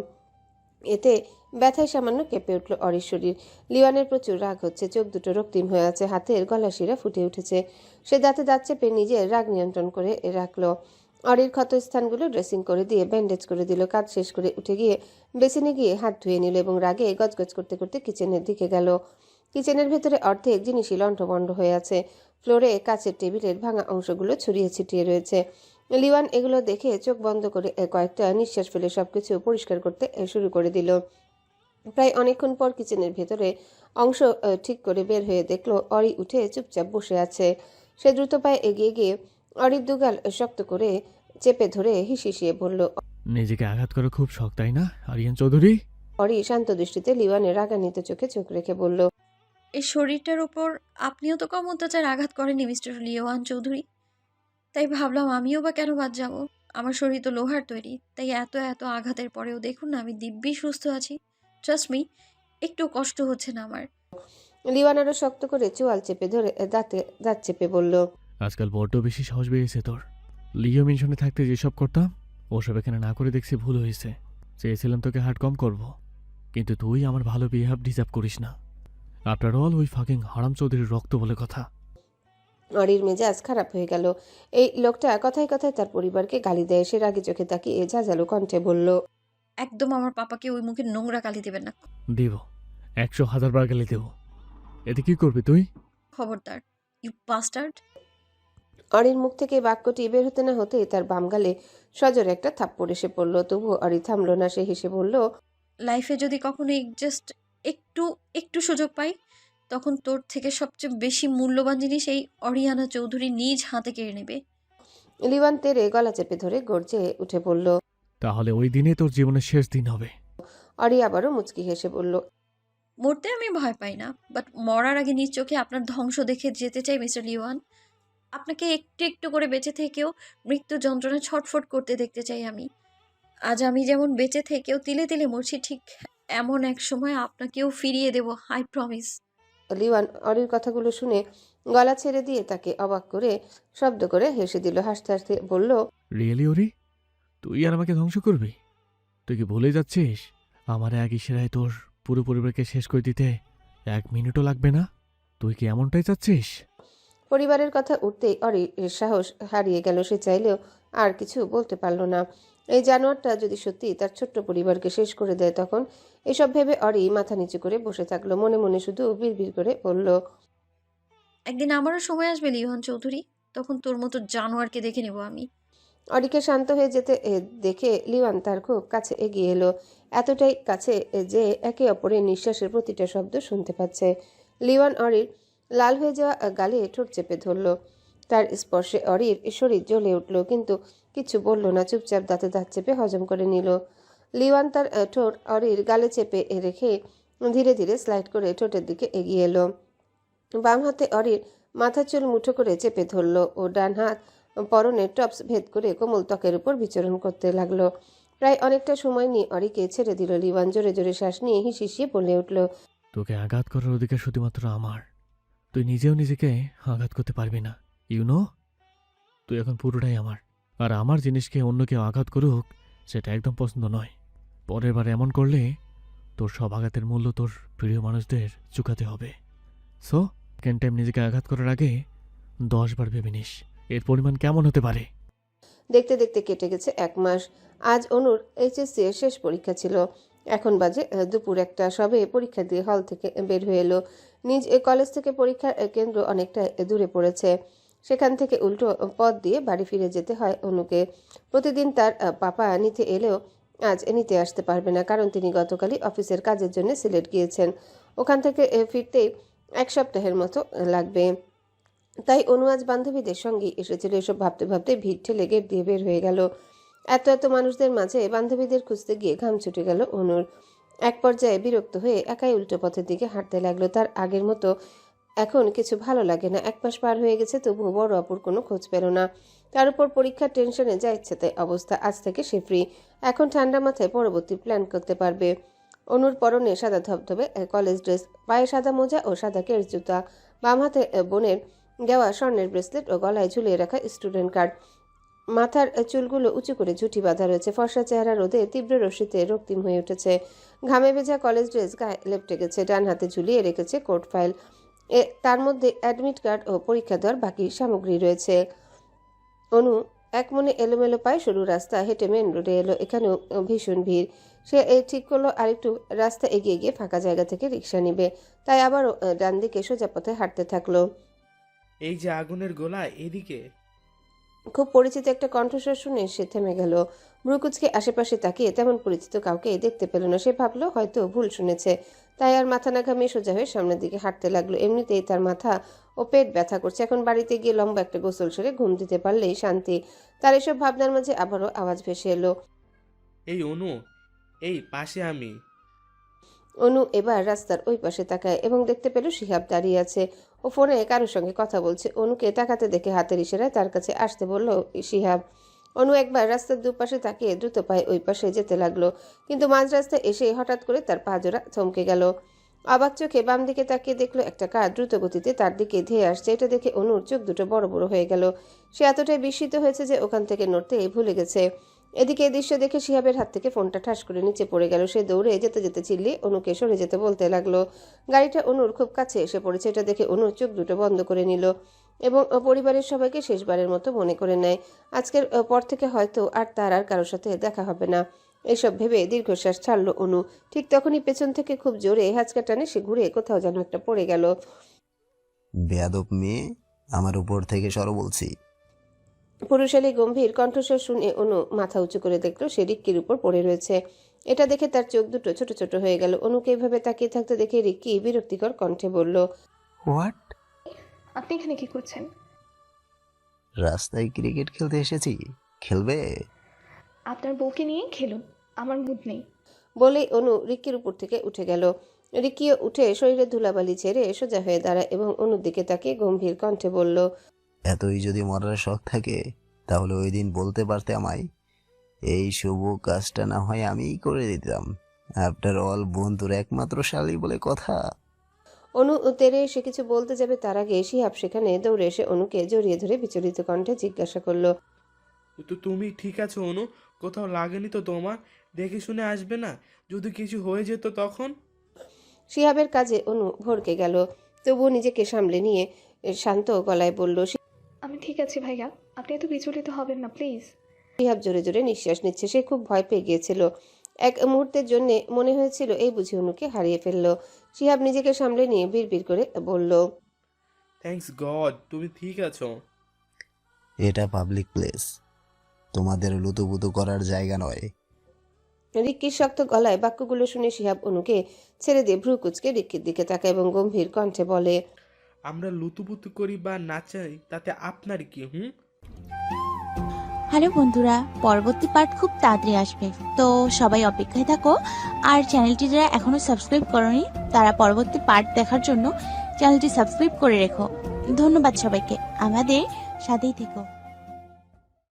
এতে ব্যথায় সামান্য কেঁপে উঠল অরির শরীর। লিওয়ানের প্রচুর রাগ হচ্ছে। চোখ দুটো রক্তিম হয়ে আছে, হাতের গলা শিরা ফুটে উঠেছে। সে দাঁতে দাঁত চেপে নিজের রাগ নিয়ন্ত্রণ করে রাখলো। অরির ক্ষতস্থানগুলো ড্রেসিং করে দিয়ে ব্যান্ডেজ করে দিল। কাজ শেষ করে উঠে গিয়ে বেসিনে গিয়ে হাত ধুয়ে নিল এবং রাগে গজগজ করতে করতে কিচেনের দিকে গেল। কিচেনের ভেতরে অর্ধেক জিনিসই লণ্ঠভণ্ড হয়ে আছে। ফ্লোরে কাচের টেবিলের ভাঙা অংশগুলো ছড়িয়ে ছিটিয়ে রয়েছে। লিওয়ান এগুলো দেখে চোখ বন্ধ করে কয়েকটা নিঃশ্বাস ফেলে সবকিছু পরিষ্কার করতে শুরু করে দিল। প্রায় অনেকক্ষণ পর কিচেনের ভেতরে অংশ ঠিক করে বের হয়ে দেখলো অরি উঠে চুপচাপ বসে আছে। সে দ্রুত পায়ে এগিয়ে গিয়ে অরির দুগাল শক্ত করে চেপে ধরে হিসিয়ে বলল, নিজেকে আঘাত করা খুব শখ, তাই না আরিয়ান চৌধুরী? অরি শান্ত দৃষ্টিতে লিওয়ানের রাগান্বিত চোখে চোখ রেখে বলল, এই শরীরটার উপর আপনিও তো কম অত্যাচার আঘাত করেননি মিস্টার লিওয়ান চৌধুরী, তাই ভাবলাম আমিও বা কেন বাদ যাব। আমার শরীর তো লোহার তৈরি, তাই এত এত আঘাতের পরেও দেখুন না আমি দিব্যি সুস্থ আছি। ট্রাস্ট মি, একটু কষ্ট হচ্ছে না আমার। লিওয়ান আরো শক্ত করে চোয়াল চেপে ধরে দাঁত চেপে বলল, আজকাল বড্ড বেশি সাহস বেরিয়েছে তোর। লিও মেনশনে থাকতে যেসব করতাম ওসব এখানে না করে দেখছি ভুল হয়েছে। চেয়েছিলাম তোকে হার্ট কম করব, কিন্তু তুই আমার ভালো বিহেভ ডিজার্ভ করিস না। আফটার অল ওই ফাকিং হারাম চৌধুরীর রক্ত বলে কথা। অরির মেজাজ খারাপ হয়ে গেল। এই লোকটা কথায় কথায় তার পরিবারকে গালি দেয়। সে রাগে চোখে তাকিয়ে ঝাঁঝালো কণ্ঠে বলল, একদম আমার পাপাকে ওই মুখে নোংরা গালি দেবেন না। দেব 100,000 বার গালি দেব। এতে কি করবি তুই? খবরদার, ইউ বাস্টার্ড। অরির মুখ থেকে বাক্যটি বের হতে না হতেই তার বাম গালে সজোরে একটা থাপ্পড় এসে পড়ল। তবুও অরি থামল না। সে হেসে বলল, লাইফে যদি কখনো জাস্ট একটু একটু সুযোগ পাই, তখন তোর থেকে সবচেয়ে বেশি মূল্যবান জিনিস এই অরিয়ানা চৌধুরী নিজ হাতে কেড়ে নেবে। লিওয়ান তেরে গলা চেপে ধরে গর্জে উঠে পড়ল। তাহলে ওই দিনে তোর জীবনের শেষ দিন হবে। অরি আবারও মুচকি হেসে বলল, মরতে আমি ভয় পাই না, বাট মরার আগে নিজ চোখে আপনার ধ্বংস দেখে যেতে চাই মিস্টার লিওয়ান। আপনাকে একটু একটু করে বেঁচে থেকেও মৃত্যু যন্ত্রণা ছটফট করতে দেখতে চাই আমি। আজ আমি যেমন বেঁচে থেকেও তিলে তিলে মরছি, ঠিক এমন এক সময় আপনাকেও ফিরিয়ে দেব, আই প্রমিস। লিওয়ান অরির কথাগুলো শুনে গলা ছেড়ে দিয়ে তাকে অবাক করে শব্দ করে হেসে দিল। হাসতে হাসতে বলল, রিয়েলি ওরি, তুই আর আমাকে ধ্বংস করবি? তুই কি ভুলে যাচ্ছিস আমার এক ইশারায় তোর পুরো পরিবারকে শেষ করে দিতে 1 মিনিটও লাগবে না? তুই কি এমনটাই চাচ্ছিস? পরিবারের কথা উঠতেই অরির সাহস হারিয়ে গেল। সে চাইলেও আর কিছু বলতে পারল না। এই জানোয়ারটা যদি সত্যি তার ছোট্ট পরিবারকে শেষ করে দেয়, তখন এসব ভেবে অরি মাথা নিচু করে বসে থাকলো। মনে মনে শুধু বিড়বিড় করে বলল, একদিন আমারও সময় আসবে লিওহান চৌধুরী, তখন তোর মতো জানোয়ারকে দেখে নেব আমি। অরিকে শান্ত হয়ে যেতে দেখে লিওয়ান তার খুব কাছে এগিয়ে এলো। এতটাই কাছে যে একে অপরের নিঃশ্বাসের প্রতিটা শব্দ শুনতে পাচ্ছে। লিওয়ান অরির লাল হয়ে যাওয়া গালে ঠোঁট চেপে ধরল। তার স্পর্শে অরির শরীর জ্বলে উঠল, কিন্তু কিছু বলল না। চুপচাপ দাঁতে দাঁত চেপে হজম করে নিল। লিওয়ান তার ঠোঁট অরির গালে চেপে রেখে ধীরে ধীরে স্লাইড করে ঠোঁটের দিকে এগিয়ে এলো। বাম হাতে অরির মাথার চুল মুঠো করে চেপে ধরল ও ডান হাত পরনের টপস ভেদ করে কোমল ত্বকের উপর বিচরণ করতে লাগলো। প্রায় অনেকটা সময় নিয়ে অরিকে ছেড়ে দিল। লিওয়ান জোরে জোরে শ্বাস নিয়ে হিসিয়ে বলে উঠল, তোকে আঘাত করার অধিকার শুধুমাত্র আমার। তুই নিজেও নিজেকে আঘাত করতে পারবি না, ইউনো। তুই এখন পুরোটাই আমার, আর আমার জিনিসকে অন্য কেউ আঘাত করুক সেটা একদম পছন্দ নয়। পরের বার এমন করলে তোর সব আঘাতের মূল্য তোর প্রিয় মানুষদের চুকাতে হবে। সো সেকেন্ড টাইম নিজেকে আঘাত করার আগে 10 বার ভেবে নিস এর পরিমাণ কেমন হতে পারে। দেখতে দেখতে কেটে গেছে 1 মাস। আজ অনুর এইচএসসি এর শেষ পরীক্ষা ছিল। এখন বাজে দুপুর 1টা। সবে পরীক্ষা দিয়ে হল থেকে বের হয়ে এলো। নিজ কলেজ থেকে পরীক্ষার কেন্দ্র অনেকটা দূরে পড়েছে। সেখান থেকে উল্টো পথ দিয়ে বাড়ি ফিরে যেতে হয় অনুকে। প্রতিদিন তার পাপা নিতে এলেও আজ নিতে আসতে পারবে না, কারণ তিনি গতকালই অফিসের কাজের জন্য সিলেট গিয়েছেন। ওখান থেকে ফিরতেই 1 সপ্তাহের মতো লাগবে। তাই অনু আজ বান্ধবীদের সঙ্গেই এসেছিল। এসব ভাবতে ভাবতে ভিড় ঠেলে গেট দিয়ে বের হয়ে গেল। এত এত মানুষদের মাঝে বান্ধবীদের খুঁজতে গিয়ে ঘাম ছুটে গেল অনুর। এক পর্যায়ে বিরক্ত হয়ে একাই উল্টো পথের দিকে হাঁটতে লাগলো। তার আগের মতো এখন কিছু ভালো লাগে না। 1 মাস পার হয়ে গেছে, তবুও বড় অপুর কোনো খোঁজ পেল না। তার উপর পরীক্ষার টেনশনে যা ইচ্ছে তাই অবস্থা। আজ থেকে সে ফ্রি। এখন ঠান্ডা মাথায় পরবর্তী প্ল্যান করতে পারবে। অনুর পরনে সাদা ধবধবে কলেজ ড্রেস, পায়ে সাদা মোজা ও সাদা কেস জুতা, বাম হাতে বোনের দেওয়া স্বর্ণের ব্রেসলেট ও গলায় ঝুলিয়ে রাখা স্টুডেন্ট কার্ড। মাথার চুলগুলো উঁচু করে ঝুঁটি বাঁধা রয়েছে। ফর্সা চেহারা রোদে তীব্র রশ্মিতে রক্তিম হয়ে উঠেছে। ঘামে ভেজা কলেজ ড্রেস গায়ে লেপটে গেছে। ডান হাতে ঝুলিয়ে রেখেছে কোর্ট ফাইল। তার মধ্যে অ্যাডমিট কার্ড ও পরীক্ষা দেওয়ার বাকি সামগ্রী রয়েছে। অনু এক মনে এলোমেলো পায়ে সরু রাস্তা হেঁটে মেন রোডে এলো। এখানেও ভীষণ ভিড়। সে ঠিক করলো আরেকটু রাস্তা এগিয়ে গিয়ে ফাঁকা জায়গা থেকে রিক্সা নিবে। তাই আবারও ডান দিকে সোজা পথে হাঁটতে থাকলো। এই যে আগুনের গোলা, এদিকে। খুব পরিচিত একটা কণ্ঠস্বর শুনে সে থেমে গেল। ভ্রুকুচকে আশেপাশে তাকিয়ে তেমন পরিচিত কাউকে দেখতে পেল না। সে ভাবলো হয়তো ভুল শুনেছে, তাই আর মাথা না ঘামিয়ে সোজা হয়ে সামনের দিকে হাঁটতে লাগলো। এমনিতেই তার মাথা ও পেট ব্যথা করছে। এখন বাড়িতে গিয়ে লম্বা একটা গোসল সেরে ঘুম দিতে পারলেই শান্তি। তার এসব ভাবনার মাঝে আবারও আওয়াজ ভেসে এলো। এই অনু, এই পাশে আমি। অনু এবার রাস্তার ওই পাশে তাকায় এবং দেখতে পেল শিহাব দাঁড়িয়ে আছে। ও ফোনে কারোর সঙ্গে কথা বলছে। অনুকে তাকাতে দেখে হাতের ইশারায় তার কাছে আসতে বলল শিহাব। অনু একবার রাস্তার দুপাশে তাকিয়ে দ্রুত পায়ে ওই পাশে যেতে লাগলো, কিন্তু মাঝ রাস্তায় এসে হঠাৎ করে তার পা জোড়া থমকে গেল। অবাক চোখে বাম দিকে তাকিয়ে দেখলো একটা কার দ্রুত গতিতে তার দিকে ধেয়ে আসছে। এটা দেখে অনুর চোখ দুটো বড় বড় হয়ে গেল। সে এতটাই বিস্মিত হয়েছে যে ওখান থেকে নড়তে ভুলে গেছে। এদিকে এই দৃশ্য দেখে শিহাবের হাত থেকে ফোনটা ঠাস করে নিচে পড়ে গেল। সে দৌড়ে যেতে যেতে চিল্লিয়ে অনুকে সরে যেতে বলতে লাগলো। গাড়িটা অনুর খুব কাছে এসে পড়েছে। এটা দেখে অনুর চোখ দুটো বন্ধ করে নিল এবং পরিবারের সবাইকে শেষবারের মতো মনে করে নেয়। আজকের পর থেকে হয়তো আর তার আর কারোর সাথে দেখা হবে না, এসব ভেবে দীর্ঘশ্বাস ছাড়লো অনু। ঠিক তখনই পেছন থেকে খুব জোরে হাঁচকা টানে সে ঘুরে কোথাও যেন একটা পড়ে গেল। বেয়াদব মেয়ে, আমার উপর থেকে সরো বলছি। পুরুষালী গম্ভীর কণ্ঠস্বর শুনে অনু মাথা উঁচু করে দেখলো সে রিক্কির উপর পড়ে রয়েছে। এটা দেখে তার চোখ দুটো ছোট ছোট হয়ে গেল। অনুকে এইভাবে তাকিয়ে থাকতে দেখে রিক্কি বিরক্তিকর কণ্ঠে বলল, হোয়াট? আপনি এখানে কি করছেন? রাস্তায় ক্রিকেট খেলতে এসেছি, খেলবে? আপনার বউকে নিয়ে খেলুন, আমার মুড নেই। বলেই অনু রিক্কির উপর থেকে উঠে গেল। রিক্কিও উঠে শরীরে ধুলাবালি ছেড়ে সোজা হয়ে দাঁড়ায় এবং অনুর দিকে তাকিয়ে গম্ভীর কণ্ঠে বলল, এতই যদি মরার শখ থাকে তাহলে ওই দিন বলতে পারতে আমায়, এই শুভ কাজটা না হয় আমিই করে দিতাম। আফটার অল বন্ধুর একমাত্র শালী বলে কথা। অনু তেরে এসে কিছু বলতে যাবে তার আগে শিহাব সেখানে দৌড়ে এসে অনুকে জড়িয়ে ধরে বিচলিত কণ্ঠে জিজ্ঞাসা করলো, তো তুমি ঠিক আছো অনু? কোথাও লাগেনি তো তোমার? দেখে শুনে আসবে না? যদি কিছু হয়ে যেত তখন? শিহাবের কাজে অনু ভড়কে গেল, তবুও নিজেকে সামলে নিয়ে শান্ত গলায় বলল। আমি ঠিক আছি ভাইয়া, আপনি এত বিচলিত হবেন না প্লিজ। শিহাব জোরে জোরে নিঃশ্বাস নিচ্ছে। সে খুব ভয় পেয়ে গিয়েছিল। এক মুহূর্তের জন্য মনে হয়েছিল এই বুঝি অনুকে হারিয়ে ফেললো। শিহাব নিজেকে সামলে নিয়ে বিড়বিড় করে বলল, থ্যাঙ্কস গড তুমি ঠিক আছো। এটা পাবলিক প্লেস, তোমাদের লুতুপুতু করার জায়গা নয়। রিক্কির শক্ত গলায় বাক্যগুলো শুনে শিহাব অনুকে ছেড়ে দিয়ে ভ্রু কুচকে রিক্কির দিকে তাকায় এবং গম্ভীর কণ্ঠে বলে, আমরা লুতুপুতু করি বা নাচাই তাতে আপনার কি? হ্যালো বন্ধুরা, পরবর্তী পার্ট খুব তাড়াতাড়ি আসবে, তো সবাই অপেক্ষায় থাকো। আর চ্যানেলটি যারা এখনো সাবস্ক্রাইব করোনি তারা পরবর্তী পার্ট দেখার জন্য চ্যানেলটি সাবস্ক্রাইব করে রেখো। ধন্যবাদ সবাইকে, আমাদের সাথেই থেকো।